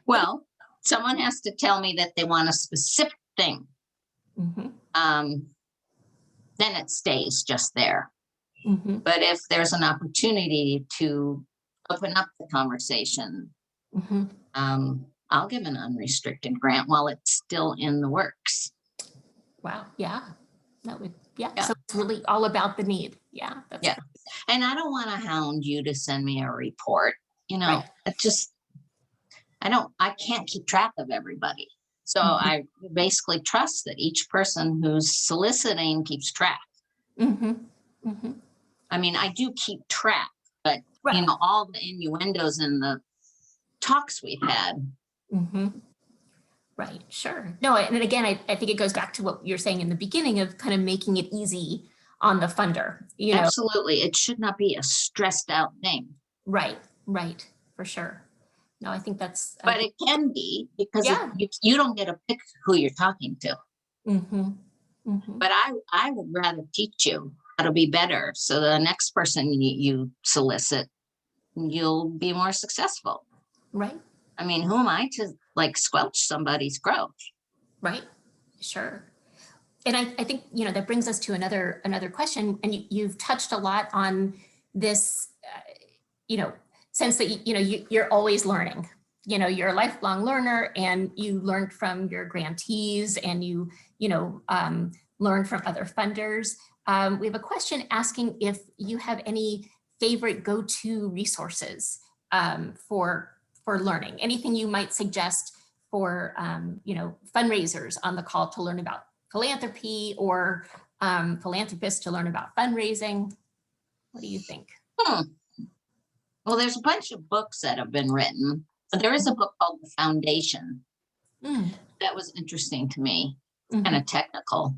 Well, someone has to tell me that they want a specific thing. Then it stays just there. But if there's an opportunity to open up the conversation, I'll give an unrestricted grant while it's still in the works. Wow. Yeah. That would, yeah. So it's really all about the need. Yeah. That's Great. And I don't want to hound you to send me a report. Right. I can't keep track of everybody. So I basically trust that each person who's soliciting keeps track. I mean, I do keep track, but all the innuendos in the talks we've had. Right, sure. No, and again, I think it goes back to what you're saying in the beginning of kind of making it easy on the funder. Absolutely. It should not be a stressed out thing. Right, for sure. No, I think that's. But it can be, because you don't get to pick who you're talking to. But I would rather teach you how to be better, so the next person you solicit, you'll be more successful. Right. I mean, who am I to squelch somebody's growth? Right. Sure. And I think, that brings us to another question. And you've touched a lot on this, sense that, you're always learning. You're a lifelong learner, and you learned from your grantees, and you learned from other funders. We have a question asking if you have any favorite go-to resources for learning. Anything you might suggest for fundraisers on the call to learn about philanthropy, or philanthropists to learn about fundraising. What do you think? Well, there's a bunch of books that have been written. There is a book called The Foundation. That was interesting to me, kind of technical.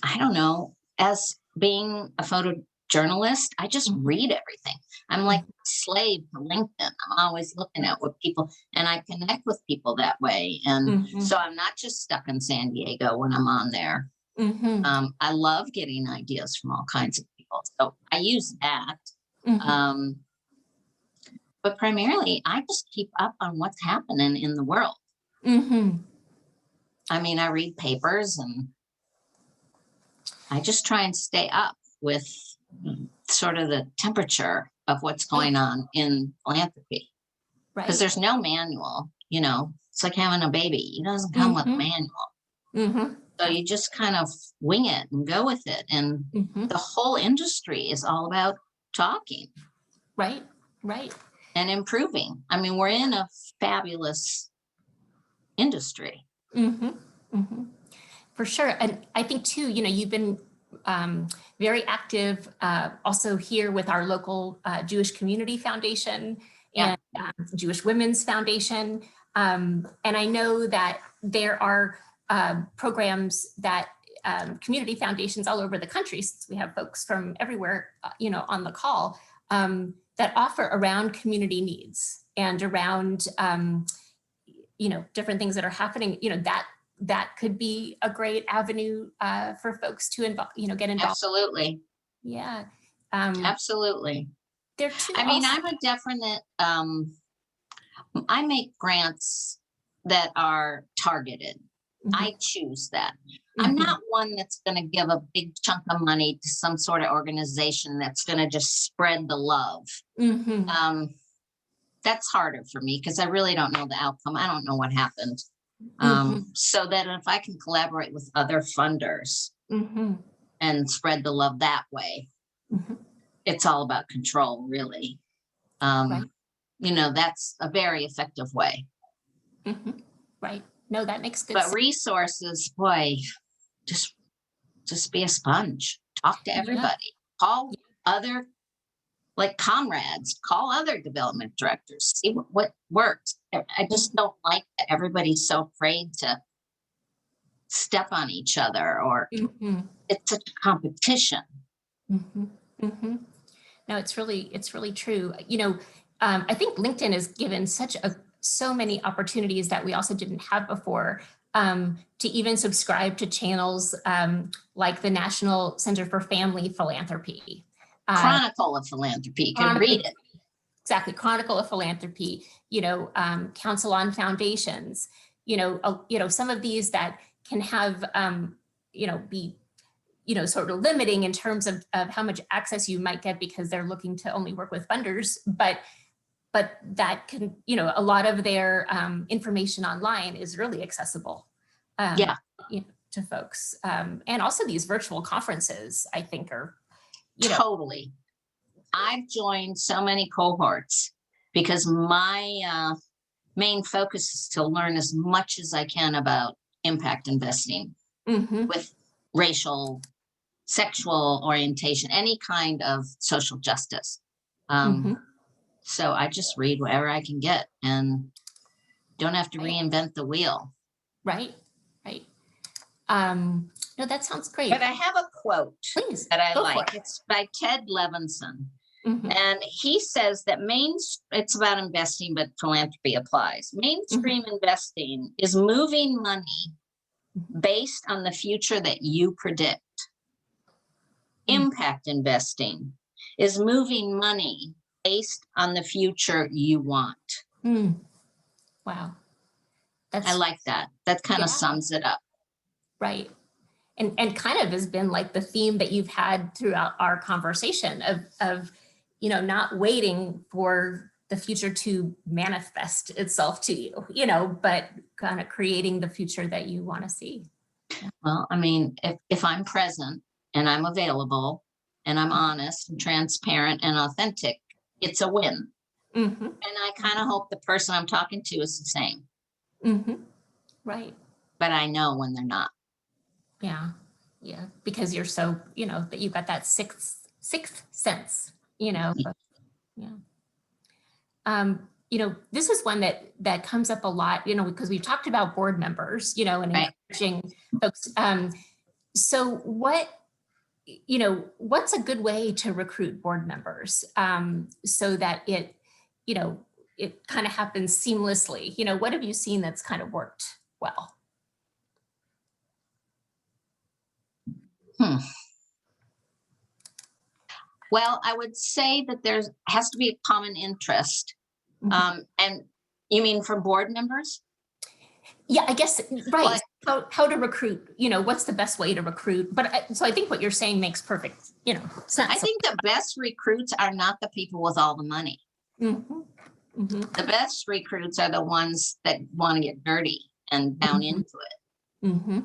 I don't know, as being a photojournalist, I just read everything. I'm like a slave to LinkedIn. I'm always looking at what people, and I connect with people that way. And so I'm not just stuck in San Diego when I'm on there. I love getting ideas from all kinds of people. So I use that. But primarily, I just keep up on what's happening in the world. I mean, I read papers, and I just try and stay up with sort of the temperature of what's going on in philanthropy. Right. Because there's no manual, it's like having a baby. It doesn't come with a manual. So you just kind of wing it and go with it. And the whole industry is all about talking. Right. And improving. I mean, we're in a fabulous industry. For sure. And I think too, you've been very active also here with our local Jewish Community Foundation and Jewish Women's Foundation. And I know that there are programs that community foundations all over the country, since we have folks from everywhere, on the call, that offer around community needs and around, different things that are happening, that could be a great avenue for folks to get involved. Absolutely. Yeah. Absolutely. I mean, I'm a definite, I make grants that are targeted. I choose that. I'm not one that's going to give a big chunk of money to some sort of organization that's going to just spread the love. That's harder for me because I really don't know the outcome. I don't know what happened. So that if I can collaborate with other funders Mm-hmm. and spread the love that way, Mm-hmm. it's all about control, really. Right. You know, that's a very effective way. Mm-hmm. Right. No, that makes good But sense. resources, boy, just be a sponge. Talk to everybody. Call other, like, comrades. Call other development directors. See what works. I just don't like that everybody's so afraid to step on each other, or Mm-hmm. it's such a competition. Mm-hmm. Mm-hmm. No, it's really true. You know, I think LinkedIn has given so many opportunities that we also didn't have before, to even subscribe to channels like the National Center for Family Philanthropy. Chronicle of Philanthropy. You can read it. Exactly. Chronicle of Philanthropy, you know, Council on Foundations, you know, some of these that can have, you know, be, you know, sort of limiting in terms of how much access you might get because they're looking to only work with funders, but that can, you know, a lot of their information online is really accessible, you know, to folks. And also these virtual conferences, I think are, you know. Totally. I've joined so many cohorts because my main focus is to learn as much as I can about impact investing with racial, sexual orientation, any kind of social justice. So I just read whatever I can get and don't have to reinvent the wheel. Right, right. No, that sounds great. But I have a quote that I like. It's by Ted Levinson. And he says that it's about investing, but philanthropy applies. Mainstream investing is moving money based on the future that you predict. Impact investing is moving money based on the future you want. Wow. I like that. That kind of sums it up. Right. And kind of has been like the theme that you've had throughout our conversation of, you know, not waiting for the future to manifest itself to you, you know, but kind of creating the future that you want to see. Yeah. Well, I mean, if I'm present and I'm available and I'm honest and transparent and authentic, it's a win. And I kind of hope the person I'm talking to is the same. Right. But I know when they're not. Yeah. Yeah. Because you're so, you know, that you've got that sixth sense, you know. Yeah. You know, this is one that comes up a lot, you know, because we've talked about board members, you know, and encouraging folks. So you know, what's a good way to recruit board members so that it, you know, it kind of happens seamlessly? You know, what have you seen that's kind of worked well? Well, I would say that there has to be a common interest. And you mean for board members? Yeah, I guess, right. Well, how to recruit, you know, what's the best way to recruit? But so I think what you're saying makes perfect, you know, sense. I think the best recruits are not the people with all the money. The best recruits are the ones that want to get dirty and down into it.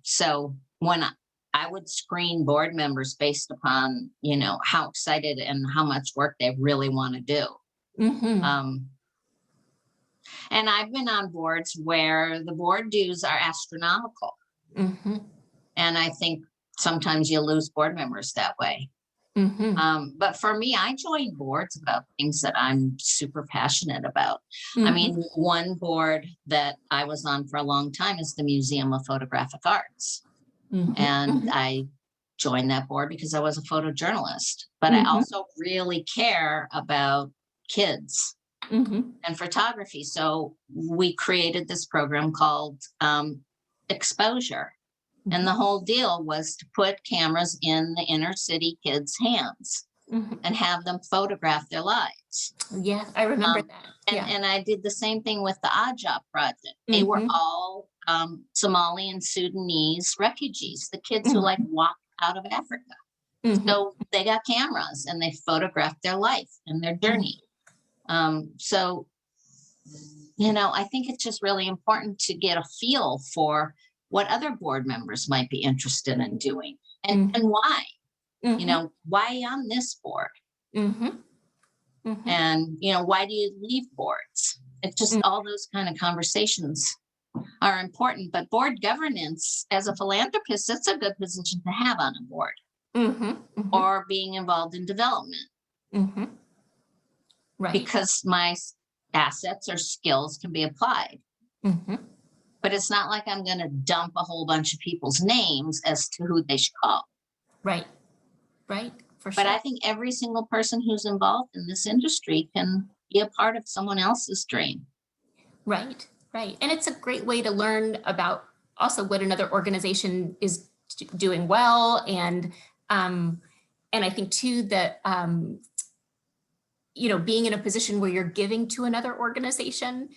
So when I would screen board members based upon, you know, how excited and how much work they really want to do. And I've been on boards where the board dues are astronomical. And I think sometimes you lose board members that way. But for me, I join boards about things that I'm super passionate about. I mean, one board that I was on for a long time is the Museum of Photographic Arts. And I joined that board because I was a photojournalist, but I also really care about kids and photography. So we created this program called Exposure. And the whole deal was to put cameras in the inner city kids' hands and have them photograph their lives. Yeah, I remember that. And I did the same thing with the Odd Job Project. They were all Somali and Sudanese refugees, the kids who like walked out of Africa. So they got cameras and they photographed their life and their journey. So I think it's just really important to get a feel for what other board members might be interested in doing and why, why on this board? And, why do you leave boards? It's just all those kind of conversations are important. But board governance, as a philanthropist, that's a good position to have on a board or being involved in development. Right. Because my assets or skills can be applied. But it's not like I'm going to dump a whole bunch of people's names as to who they should call. Right. For sure. But I think every single person who's involved in this industry can be a part of someone else's dream. Right. And it's a great way to learn about also what another organization is doing well. And I think too that, being in a position where you're giving to another organization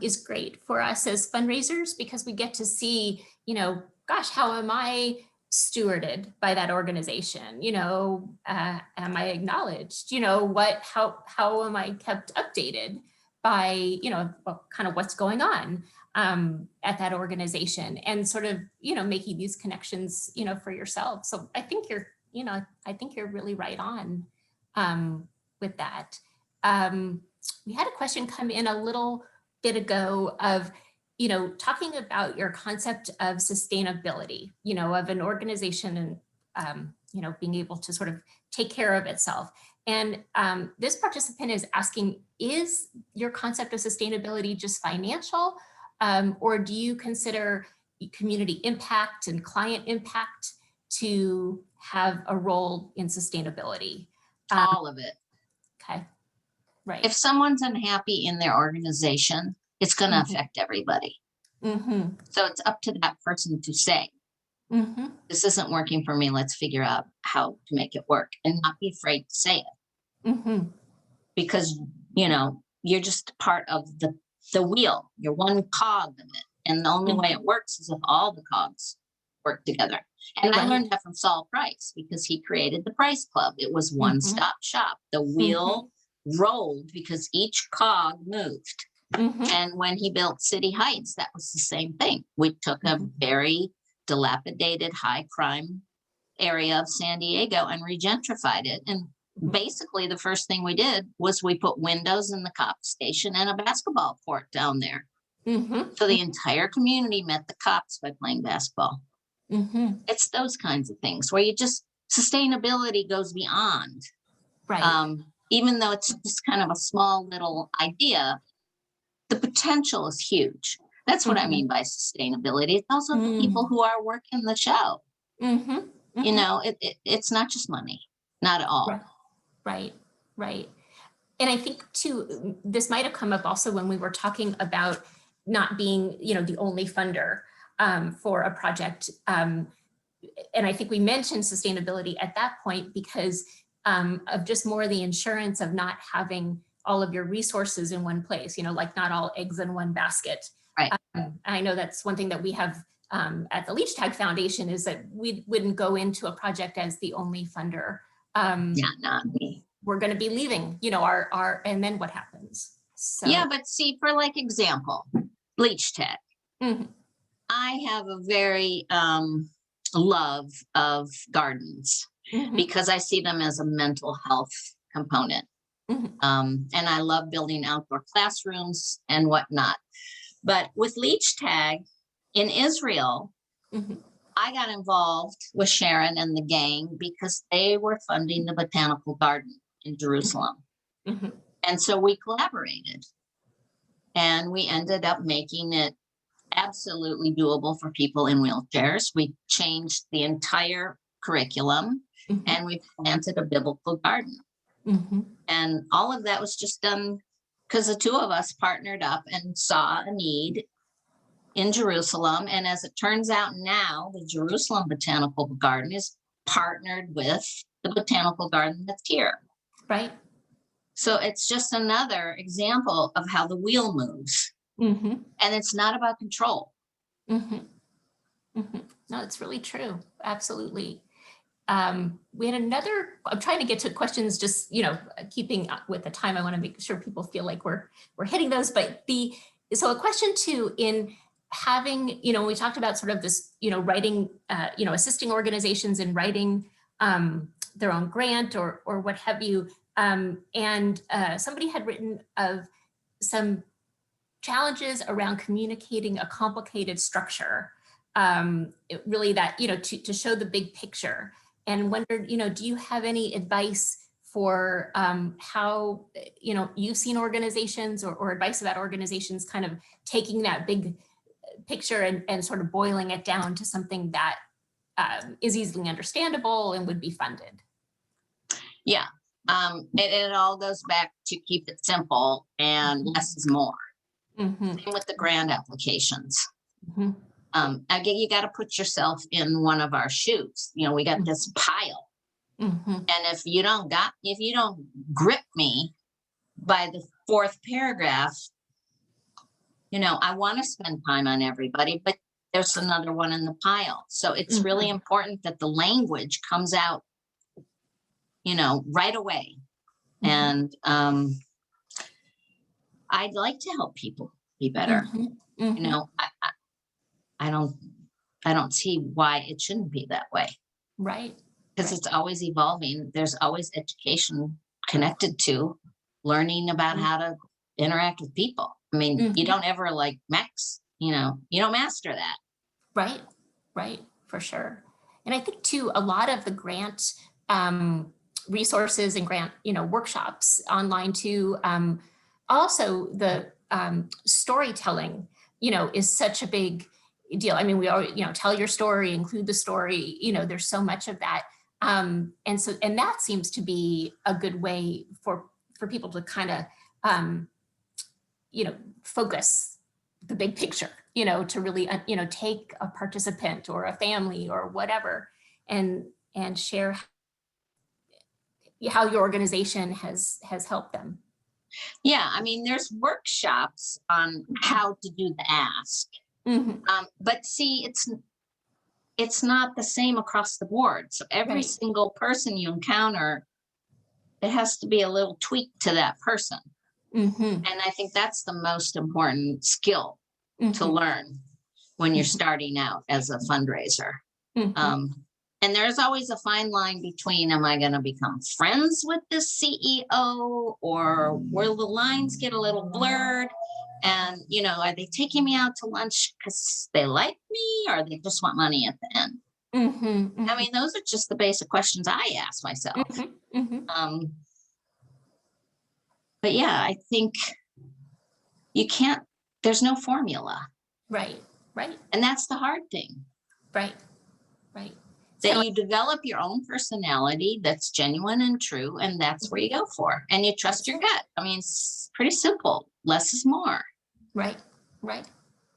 is great for us as fundraisers, because we get to see, gosh, how am I stewarded by that organization? Am I acknowledged? How am I kept updated by, kind of what's going on at that organization, and sort of, making these connections, for yourself. So I think you're really right on with that. We had a question come in a little bit ago of, talking about your concept of sustainability, of an organization and, being able to sort of take care of itself. And this participant is asking, is your concept of sustainability just financial? Or do you consider community impact and client impact to have a role in sustainability? All of it. Okay. Right. If someone's unhappy in their organization, it's going to affect everybody. So it's up to that person to say, this isn't working for me. Let's figure out how to make it work, and not be afraid to say it. Because, you're just part of the wheel. You're one cog of it. And the only way it works is if all the cogs work together. And I learned that from Saul Price, because he created the Price Club. It was one-stop shop. The wheel rolled because each cog moved. And when he built City Heights, that was the same thing. We took a very dilapidated, high crime area of San Diego and regentrified it. And basically the first thing we did was we put windows in the cop station and a basketball court down there. So the entire community met the cops by playing basketball. It's those kinds of things where sustainability goes beyond. Right. Even though it's just kind of a small little idea, the potential is huge. That's what I mean by sustainability. It's also the people who are working the show. It's not just money, not at all. Right. And I think too, this might have come up also when we were talking about not being, the only funder for a project. And I think we mentioned sustainability at that point because of just more the insurance of not having all of your resources in one place, like not all eggs in one basket. Right. I know that's one thing that we have at the Leichtag Foundation, is that we wouldn't go into a project as the only funder. Not me. We're going to be leaving, our, and then what happens? So. Yeah, but see, for example, Leichtag. I have a very love of gardens because I see them as a mental health component. And I love building outdoor classrooms and whatnot. But with Leichtag in Israel, I got involved with Sharyn and the gang because they were funding the botanical garden in Jerusalem. And so we collaborated, and we ended up making it absolutely doable for people in wheelchairs. We changed the entire curriculum and we planted a biblical garden. And all of that was just done because the two of us partnered up and saw a need in Jerusalem. And as it turns out now, the Jerusalem Botanical Garden is partnered with the botanical garden that's here. Right. So it's just another example of how the wheel moves. And it's not about control. No, it's really true. Absolutely. we had another, I'm trying to get to questions, just, keeping up with the time. I want to make sure people feel like we're hitting those, but so a question too, in having, we talked about sort of this, writing, assisting organizations in writing their own grant or what have you. And somebody had written of some challenges around communicating a complicated structure, really that, to show the big picture, and wondered, do you have any advice for how, you've seen organizations or advice about organizations kind of taking that big picture and sort of boiling it down to something that is easily understandable and would be funded? Yeah, it all goes back to keep it simple and less is more. Same with the grant applications. Again, you got to put yourself in one of our shoes. We got this pile, and if you don't grip me by the fourth paragraph, I want to spend time on everybody, but there's another one in the pile. So it's really important that the language comes out, right away. And I'd like to help people be better. I don't see why it shouldn't be that way. Right. Because it's always evolving. There's always education connected to learning about how to interact with people. I mean, you don't ever max, you don't master that. Right, for sure. And I think too, a lot of the grant resources and grant, workshops online too, also the storytelling, is such a big deal. I mean, we always, tell your story, include the story, there's so much of that. And that seems to be a good way for people to kind of, focus the big picture, to really, take a participant or a family or whatever and share how your organization has helped them. Yeah, I mean, there's workshops on how to do the ask. But see, it's not the same across the board. So every single person you encounter, it has to be a little tweak to that person. And I think that's the most important skill to learn when you're starting out as a fundraiser. And there's always a fine line between, am I going to become friends with this CEO, or will the lines get a little blurred? And, are they taking me out to lunch because they like me, or they just want money at the end? I mean, those are just the basic questions I ask myself. But yeah, I think there's no formula. Right. And that's the hard thing. Right. That you develop your own personality that's genuine and true, and that's where you go for. And you trust your gut. I mean, it's pretty simple. Less is more. Right.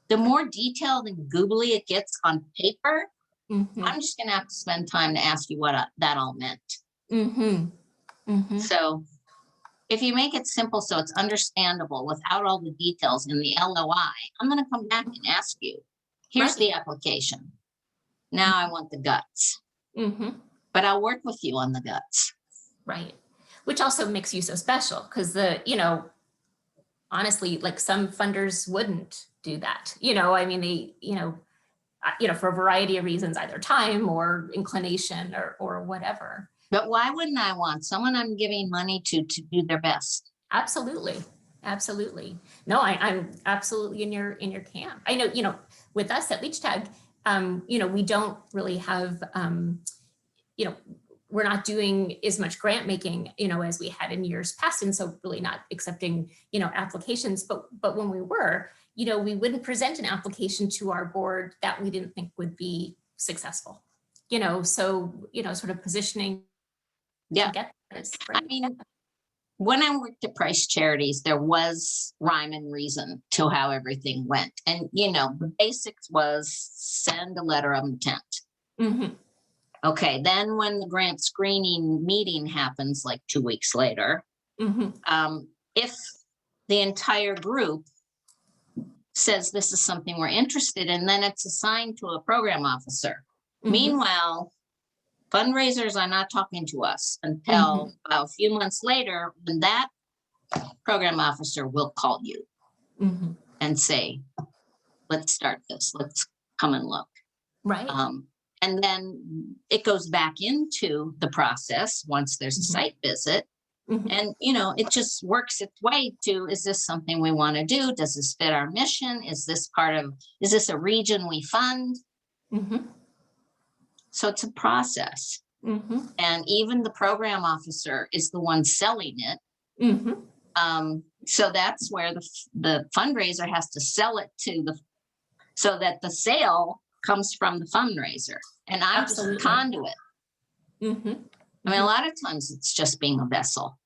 The more detailed and googly it gets on paper, I'm just going to have to spend time to ask you what that all meant. So if you make it simple so it's understandable without all the details in the LOI, I'm going to come back and ask you, here's the application. Now I want the guts, but I'll work with you on the guts. Right. Which also makes you so special, because honestly, some funders wouldn't do that. I mean, they, for a variety of reasons, either time or inclination or whatever. But why wouldn't I want someone I'm giving money to do their best? Absolutely. No, I'm absolutely in your camp. I know, with us at Leichtag, we don't really have, we're not doing as much grant making, as we had in years past. And so really not accepting, applications. But when we were, we wouldn't present an application to our board that we didn't think would be successful, so, sort of positioning. Yeah. I mean, when I worked at Price Charities, there was rhyme and reason to how everything went. And, the basics was send a letter of intent. Okay. Then when the grant screening meeting happens, 2 weeks later, if the entire group says this is something we're interested in, then it's assigned to a program officer. Meanwhile, fundraisers are not talking to us until a few months later, when that program officer will call you and say, let's start this, let's come and look. Right. And then it goes back into the process once there's a site visit. And, you know, it just works its way to, is this something we want to do? Does this fit our mission? Is this a region we fund? So it's a process. And even the program officer is the one selling it. So that's where the fundraiser has to sell it to so that the sale comes from the fundraiser. And I'm just a conduit. I mean, a lot of times it's just being a vessel.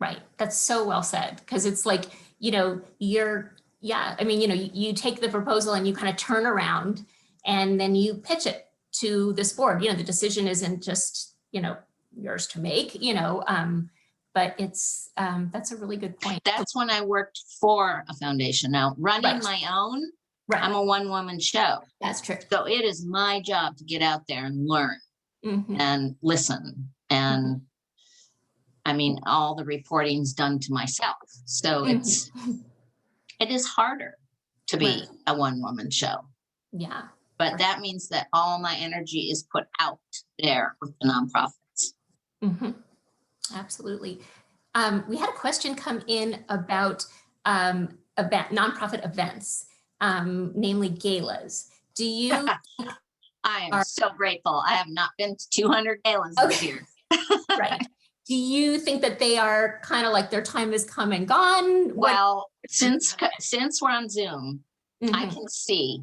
Right. That's so well said. Because it's like, you know, I mean, you know, you take the proposal and you kind of turn around and then you pitch it to this board. You know, the decision isn't just, you know, yours to make, you know, but it's, that's a really good point. That's when I worked for a foundation. Now, running my own, I'm a one-woman show. That's true. So it is my job to get out there and learn and listen. And I mean, all the reporting's done to myself. So it is harder to be a one-woman show. Yeah. But that means that all my energy is put out there with the nonprofits. Absolutely. We had a question come in about nonprofit events, namely galas. Do you? I am so grateful. I have not been to 200 galas this year. Right. Do you think that they are kind of like their time has come and gone? Well, since we're on Zoom, I can see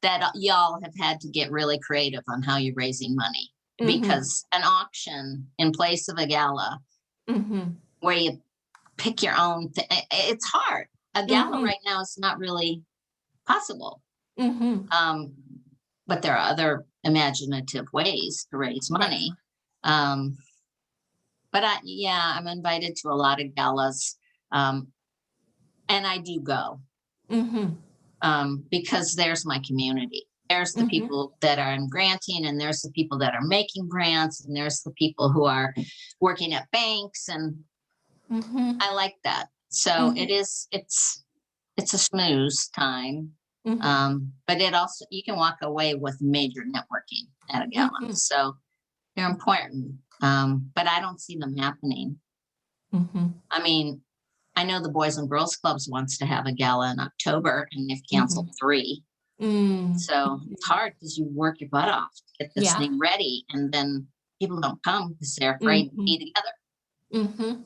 that y'all have had to get really creative on how you're raising money, because an auction in place of a gala where you pick your own it's hard. A gala right now is not really possible. But there are other imaginative ways to raise money. But I'm invited to a lot of galas, and I do go because there's my community. There's the people that are in granting, and there's the people that are making grants, and there's the people who are working at banks, and I like that. So it's a smooth time, but it also, you can walk away with major networking at a gala. So they're important. But I don't see them happening. I mean, I know the Boys and Girls Clubs wants to have a gala in October, and they've canceled 3. So it's hard because you work your butt off to get this thing ready, and then people don't come because they're afraid to be together.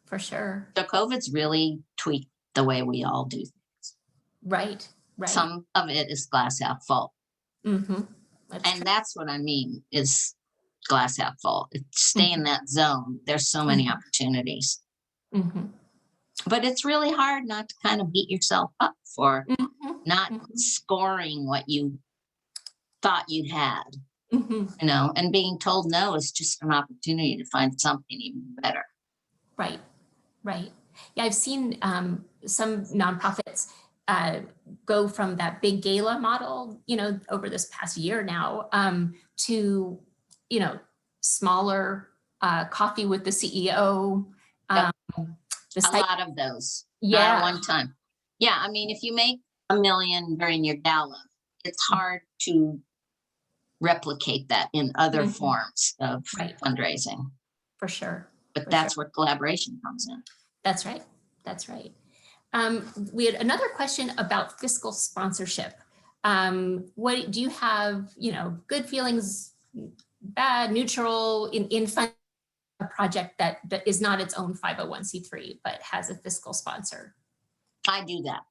For sure. So COVID's really tweaked the way we all do things. Right. Some of it is glass half full. And that's what I mean is glass half full. Stay in that zone. There's so many opportunities. But it's really hard not to kind of beat yourself up for not scoring what you thought you'd had, you know, and being told no is just an opportunity to find something even better. Right. Yeah, I've seen some nonprofits go from that big gala model, you know, over this past year now, to, you know, smaller coffee with the CEO. A lot of those. Not at one time. Yeah, I mean, if you make $1 million during your gala, it's hard to replicate that in other forms of fundraising. For sure. But that's where collaboration comes in. That's right. We had another question about fiscal sponsorship. What do you have, you know, good feelings, bad, neutral in fund a project that is not its own 501c3, but has a fiscal sponsor? I do that.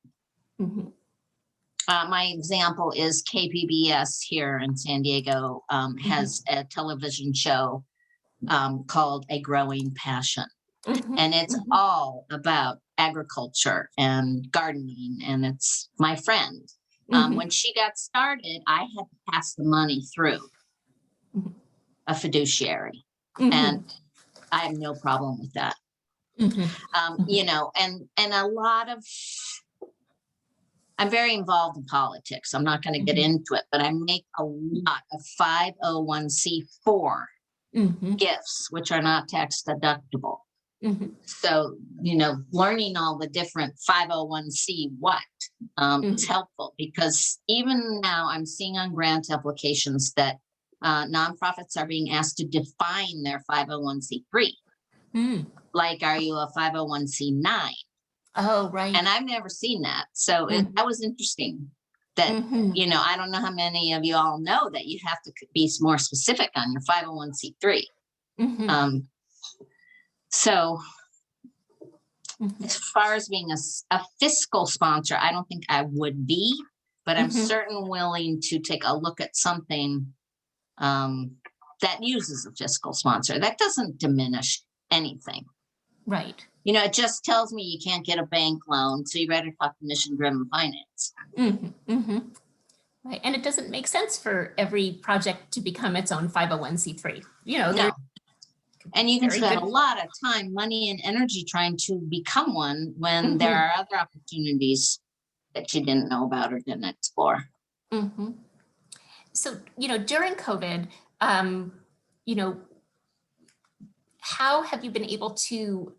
My example is KPBS here in San Diego has a television show called A Growing Passion. And it's all about agriculture and gardening. And it's my friend. When she got started, I had to pass the money through a fiduciary. And I have no problem with that. You know, and a lot of I'm very involved in politics. I'm not going to get into it, but I make a lot of 501c4 gifts, which are not tax deductible. So, learning all the different 501c is helpful, because even now I'm seeing on grant applications that nonprofits are being asked to define their 501c3. Like, are you a 501c9? Oh, right. And I've never seen that. So that was interesting that, I don't know how many of you all know that you have to be more specific on your 501c3. So as far as being a fiscal sponsor, I don't think I would be, but I'm certainly willing to take a look at something that uses a fiscal sponsor. That doesn't diminish anything. Right. It just tells me you can't get a bank loan, so you better talk to mission-driven finance. Right. And it doesn't make sense for every project to become its own 501c3. No. And you can spend a lot of time, money, and energy trying to become one when there are other opportunities that you didn't know about or didn't explore. So, during COVID, how have you been able to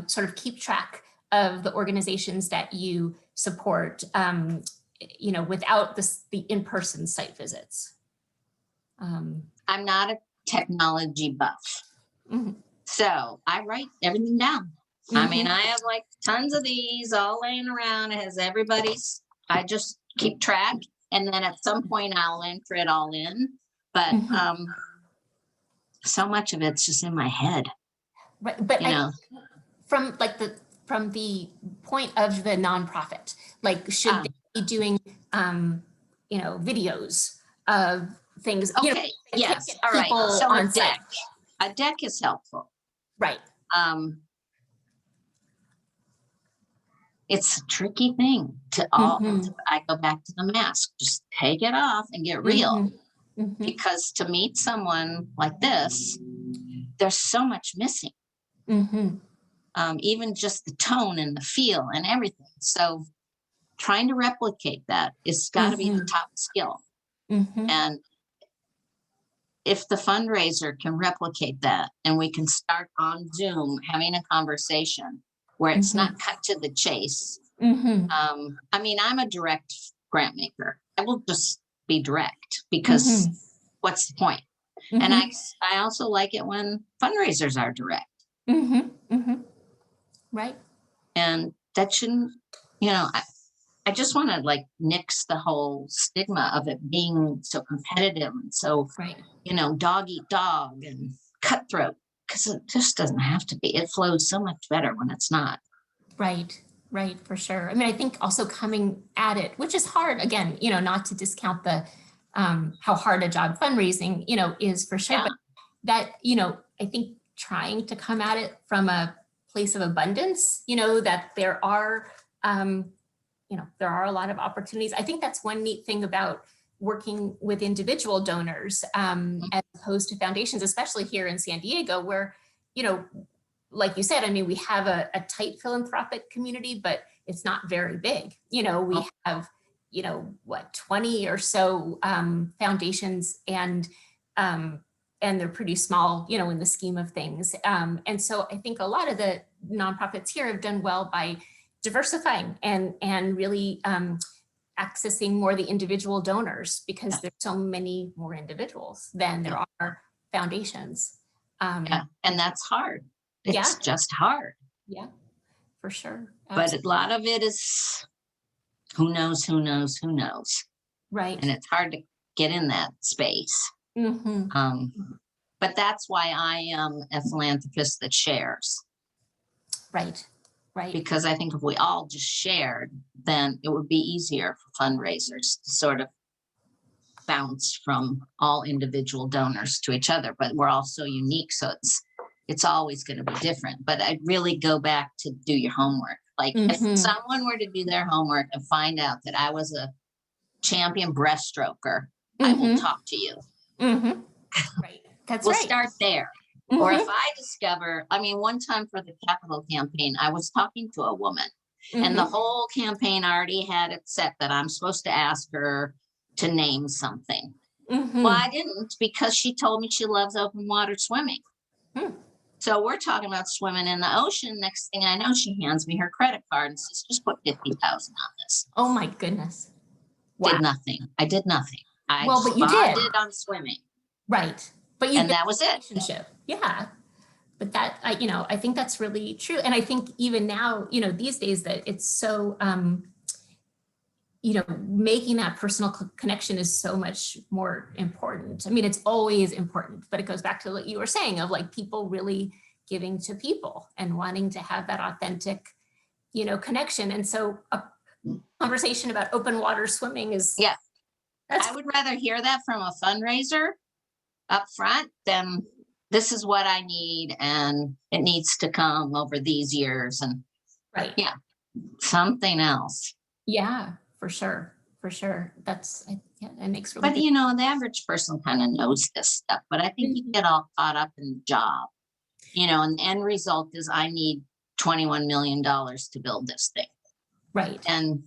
sort of keep track of the organizations that you support, without the in-person site visits? I'm not a technology buff. So I write everything down. I mean, I have like tons of these all laying around. It has everybody's, I just keep track. And then at some point I'll enter it all in. But so much of it's just in my head. Right. But from the point of the nonprofit, like, should they be doing, videos of things? Okay. Yes. All right. So a deck is helpful. Right. It's a tricky thing to I go back to the mask, just take it off and get real. Because to meet someone like this, there's so much missing. Even just the tone and the feel and everything. So trying to replicate that is got to be the top skill. And if the fundraiser can replicate that, and we can start on Zoom having a conversation where it's not cut to the chase. I mean, I'm a direct grant maker. I will just be direct, because what's the point? And I also like it when fundraisers are direct. Right. And that shouldn't, I just want to nix the whole stigma of it being so competitive and so, dog eat dog and cutthroat, because it just doesn't have to be. It flows so much better when it's not. Right, for sure. I mean, I think also coming at it, which is hard, again, not to discount the how hard a job fundraising, is for sure. But that, I think trying to come at it from a place of abundance, that there are, there are a lot of opportunities. I think that's one neat thing about working with individual donors as opposed to foundations, especially here in San Diego, where, like you said, I mean, we have a tight philanthropic community, but it's not very big. We have, 20 or so foundations, and they're pretty small, in the scheme of things. And so I think a lot of the nonprofits here have done well by diversifying and really accessing more the individual donors, because there's so many more individuals than there are foundations. And that's hard. It's just hard. Yeah, for sure. Absolutely. But a lot of it is who knows. Right. And it's hard to get in that space. But that's why I am a philanthropist that shares. Right. Because I think if we all just shared, then it would be easier for fundraisers to sort of bounce from all individual donors to each other. But we're all so unique, so it's always going to be different. But I'd really go back to do your homework. Like, if someone were to do their homework and find out that I was a champion breaststroker, I will talk to you. Right. We'll start there. Or if I discover, one time for the capital campaign, I was talking to a woman And the whole campaign already had it set that I'm supposed to ask her to name something. Well, I didn't, because she told me she loves open water swimming. So we're talking about swimming in the ocean. Next thing I know, she hands me her credit card and says, just put 50,000 on this. Oh my goodness. Wow. Did nothing. I did nothing. I Well, but you did on swimming. Right. But you, and that was it. Relationship. Yeah. But that, I think that's really true. And I think even now, these days that it's so, making that personal connection is so much more important. I mean, it's always important, but it goes back to what you were saying of like people really giving to people and wanting to have that authentic, connection. And so a conversation about open water swimming is, yeah. I would rather hear that from a fundraiser up front than this is what I need and it needs to come over these years. And right. Yeah, something else. Yeah, for sure. For sure. That makes really But the average person kind of knows this stuff, but I think you get all caught up in the job, and the end result is I need $21 million to build this thing. Right. And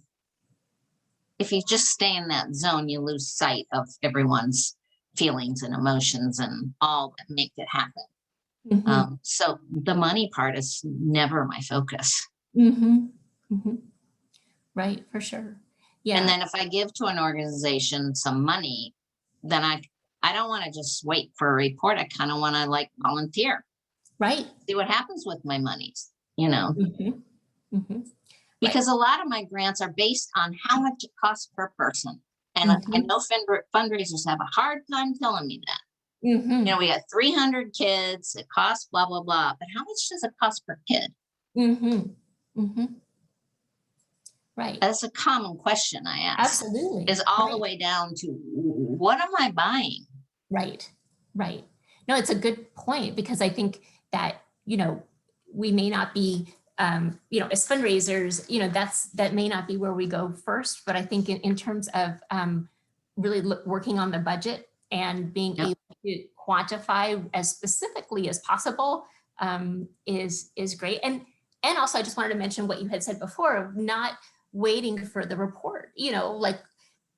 if you just stay in that zone, you lose sight of everyone's feelings and emotions and all that make it happen. So the money part is never my focus. Right, for sure. Yeah. And then if I give to an organization some money, then I don't want to just wait for a report. I kind of want to volunteer. Right. See what happens with my monies, Because a lot of my grants are based on how much it costs per person. And I know fundraisers have a hard time telling me that. We got 300 kids, it costs blah, blah, blah. But how much does it cost per kid? Right. That's a common question I ask. Absolutely. Is all the way down to what am I buying? Right. Right. No, it's a good point because I think that, we may not be, as fundraisers, that may not be where we go first, but I think in terms of really working on the budget and being able to quantify as specifically as possible is great. And also I just wanted to mention what you had said before of not waiting for the report,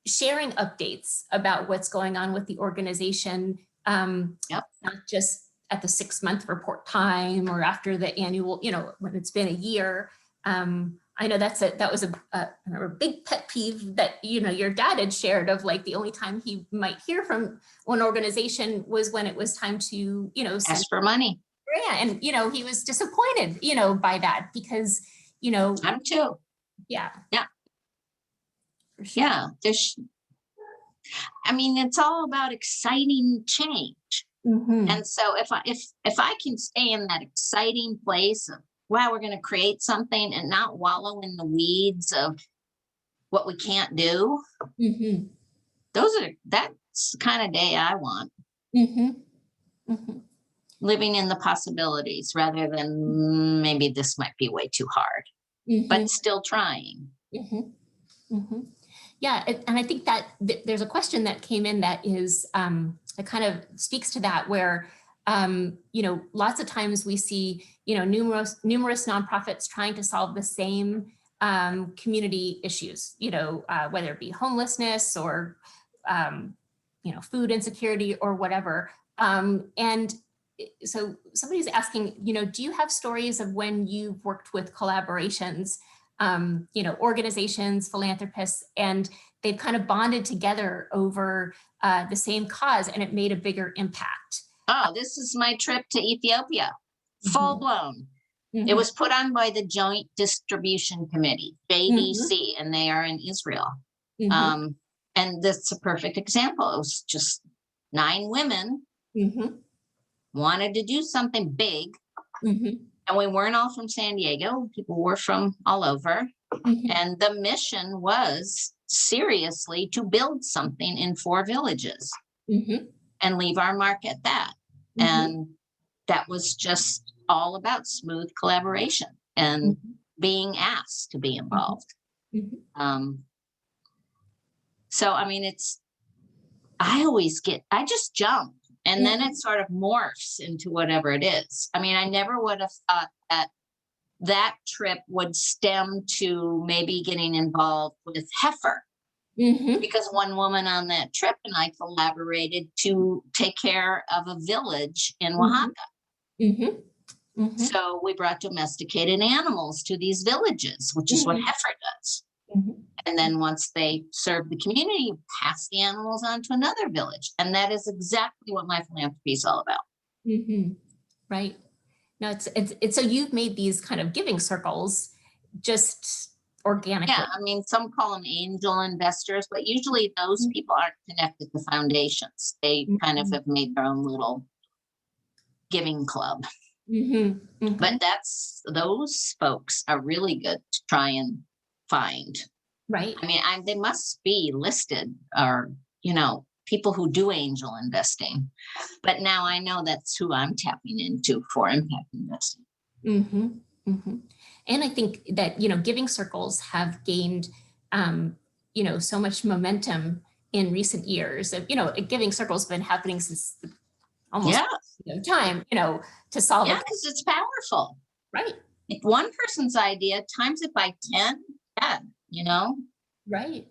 sharing updates about what's going on with the organization, not just at the 6-month report time or after the annual, when it's been a year. I know that was a big pet peeve that, your dad had shared of the only time he might hear from one organization was when it was time to, ask for money. Yeah. And, he was disappointed, by that because, I'm too. Yeah. Yeah. For sure. Yeah. It's all about exciting change. And so if I can stay in that exciting place of, wow, we're going to create something and not wallow in the weeds of what we can't do. That's the kind of day I want. Living in the possibilities rather than maybe this might be way too hard, but still trying. Yeah. And I think that there's a question that came in that is, that kind of speaks to that where, lots of times we see, numerous nonprofits trying to solve the same community issues, whether it be homelessness or, food insecurity or whatever. And so somebody's asking, do you have stories of when you've worked with collaborations, organizations, philanthropists, and they've kind of bonded together over the same cause and it made a bigger impact? Oh, this is my trip to Ethiopia, full blown. It was put on by the Joint Distribution Committee, JDC, and they are in Israel. And that's a perfect example. It was just 9 women wanted to do something big. And we weren't all from San Diego. People were from all over. And the mission was seriously to build something in 4 villages and leave our mark at that. And that was just all about smooth collaboration and being asked to be involved. So, I just jump and then it sort of morphs into whatever it is. I never would have thought that that trip would stem to maybe getting involved with heifer, because one woman on that trip and I collaborated to take care of a village in Oaxaca. So we brought domesticated animals to these villages, which is what heifer does. And then once they serve the community, you pass the animals on to another village. And that is exactly what my philanthropy is all about. Right. No, it's so you've made these kind of giving circles just organically. Yeah, I mean, some call them angel investors, but usually those people aren't connected to foundations. They kind of have made their own little giving club. But those folks are really good to try and find. Right. I mean, they must be listed, or, you know, people who do angel investing. But now I know that's who I'm tapping into for impact investing. And I think that, you know, giving circles have gained, you know, so much momentum in recent years. You know, giving circles have been happening since almost time, you know, to solve it. Because it's powerful. Right. If one person's idea times it by 10, you know? Right.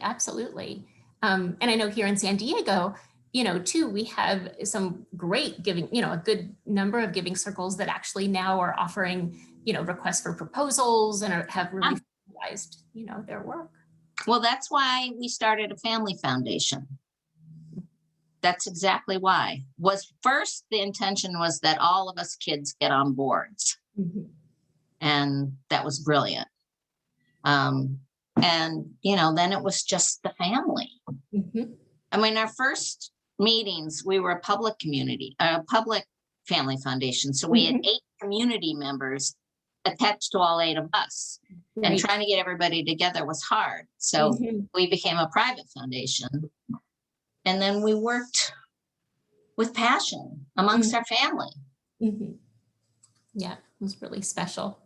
Absolutely. And I know here in San Diego, you know, too, we have some great giving, you know, a good number of giving circles that actually now are offering, you know, requests for proposals and have really formalized, you know, their work. Well, that's why we started a family foundation. That's exactly why. Was first, the intention was that all of us kids get on boards. And that was brilliant. And, you know, then it was just the family. I mean, our first meetings, we were a public family foundation. So we had 8 community members attached to all 8 of us. And trying to get everybody together was hard. So we became a private foundation. And then we worked with passion amongst our family. Yeah, it was really special.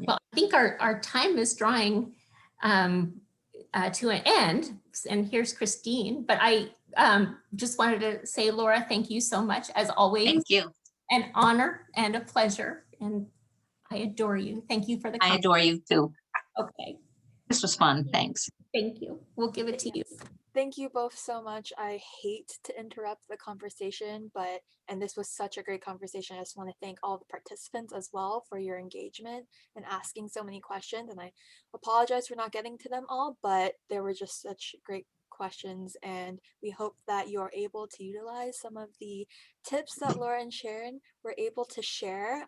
Well, I think our time is drawing to an end, and here's Christine. But I just wanted to say, Laura, thank you so much, as always. Thank you. An honor and a pleasure, and I adore you. Thank you for the I adore you too. Okay. This was fun. Thanks. Thank you. We'll give it to you. Thank you both so much. I hate to interrupt the conversation, and this was such a great conversation. I just want to thank all the participants as well for your engagement and asking so many questions. And I apologize for not getting to them all, but there were just such great questions, and we hope that you're able to utilize some of the tips that Laura and Sharyn were able to share.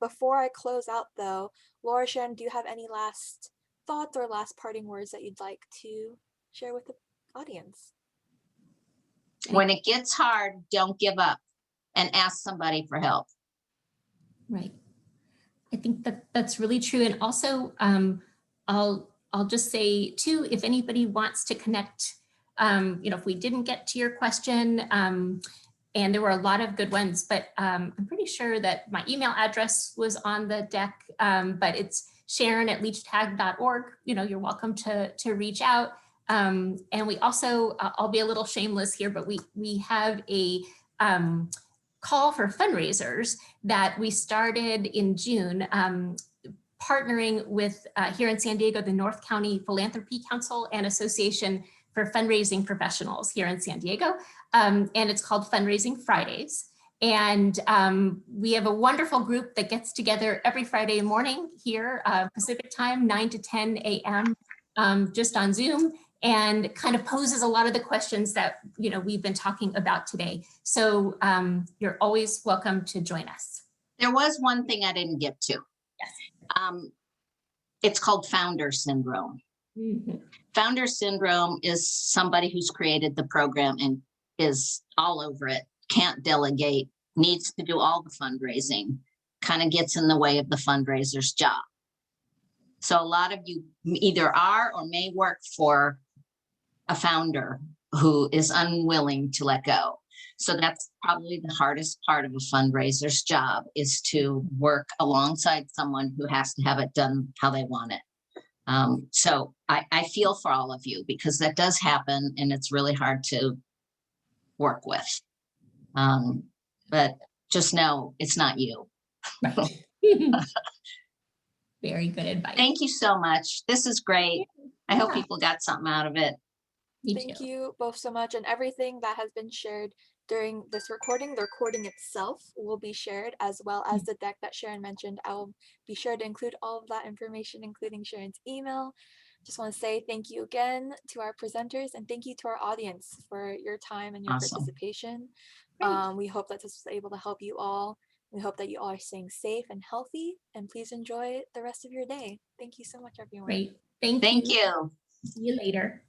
Before I close out though, Laura, Sharyn, do you have any last thoughts or last parting words that you'd like to share with the audience? When it gets hard, don't give up and ask somebody for help. Right. I think that's really true. And also, I'll just say too, if anybody wants to connect, you know, if we didn't get to your question, and there were a lot of good ones, but I'm pretty sure that my email address was on the deck, but it's Sharyn@leichtag.org. You know, you're welcome to reach out. And we also, I'll be a little shameless here, but we have a call for fundraisers that we started in June, partnering with here in San Diego, the North County Philanthropy Council and Association for Fundraising Professionals here in San Diego. And it's called Fundraising Fridays. And we have a wonderful group that gets together every Friday morning here, Pacific time, 9 to 10 a.m., just on Zoom, and kind of poses a lot of the questions that, you know, we've been talking about today. So you're always welcome to join us. There was one thing I didn't get to. Yes. It's called founder syndrome. Founder syndrome is somebody who's created the program and is all over it, can't delegate, needs to do all the fundraising, kind of gets in the way of the fundraiser's job. So a lot of you either are or may work for a founder who is unwilling to let go. So that's probably the hardest part of a fundraiser's job, is to work alongside someone who has to have it done how they want it. So I feel for all of you, because that does happen and it's really hard to work with. But just know it's not you. Right. Very good advice. Thank you so much. This is great. I hope Yeah. people got something out of it. Me Thank too. you both so much, and everything that has been shared during this recording, the recording itself will be shared, as well as the deck that Sharyn mentioned. I will be sure to include all of that information, including Sharyn's email. Just want to say thank you again to our presenters, and thank you to our audience for your time and your Awesome. participation. Great. We hope that this was able to help you all. We hope that you all are staying safe and healthy, and please enjoy the rest of your day. Thank you so much, everyone. Great. Thank Thank you. you. See you later.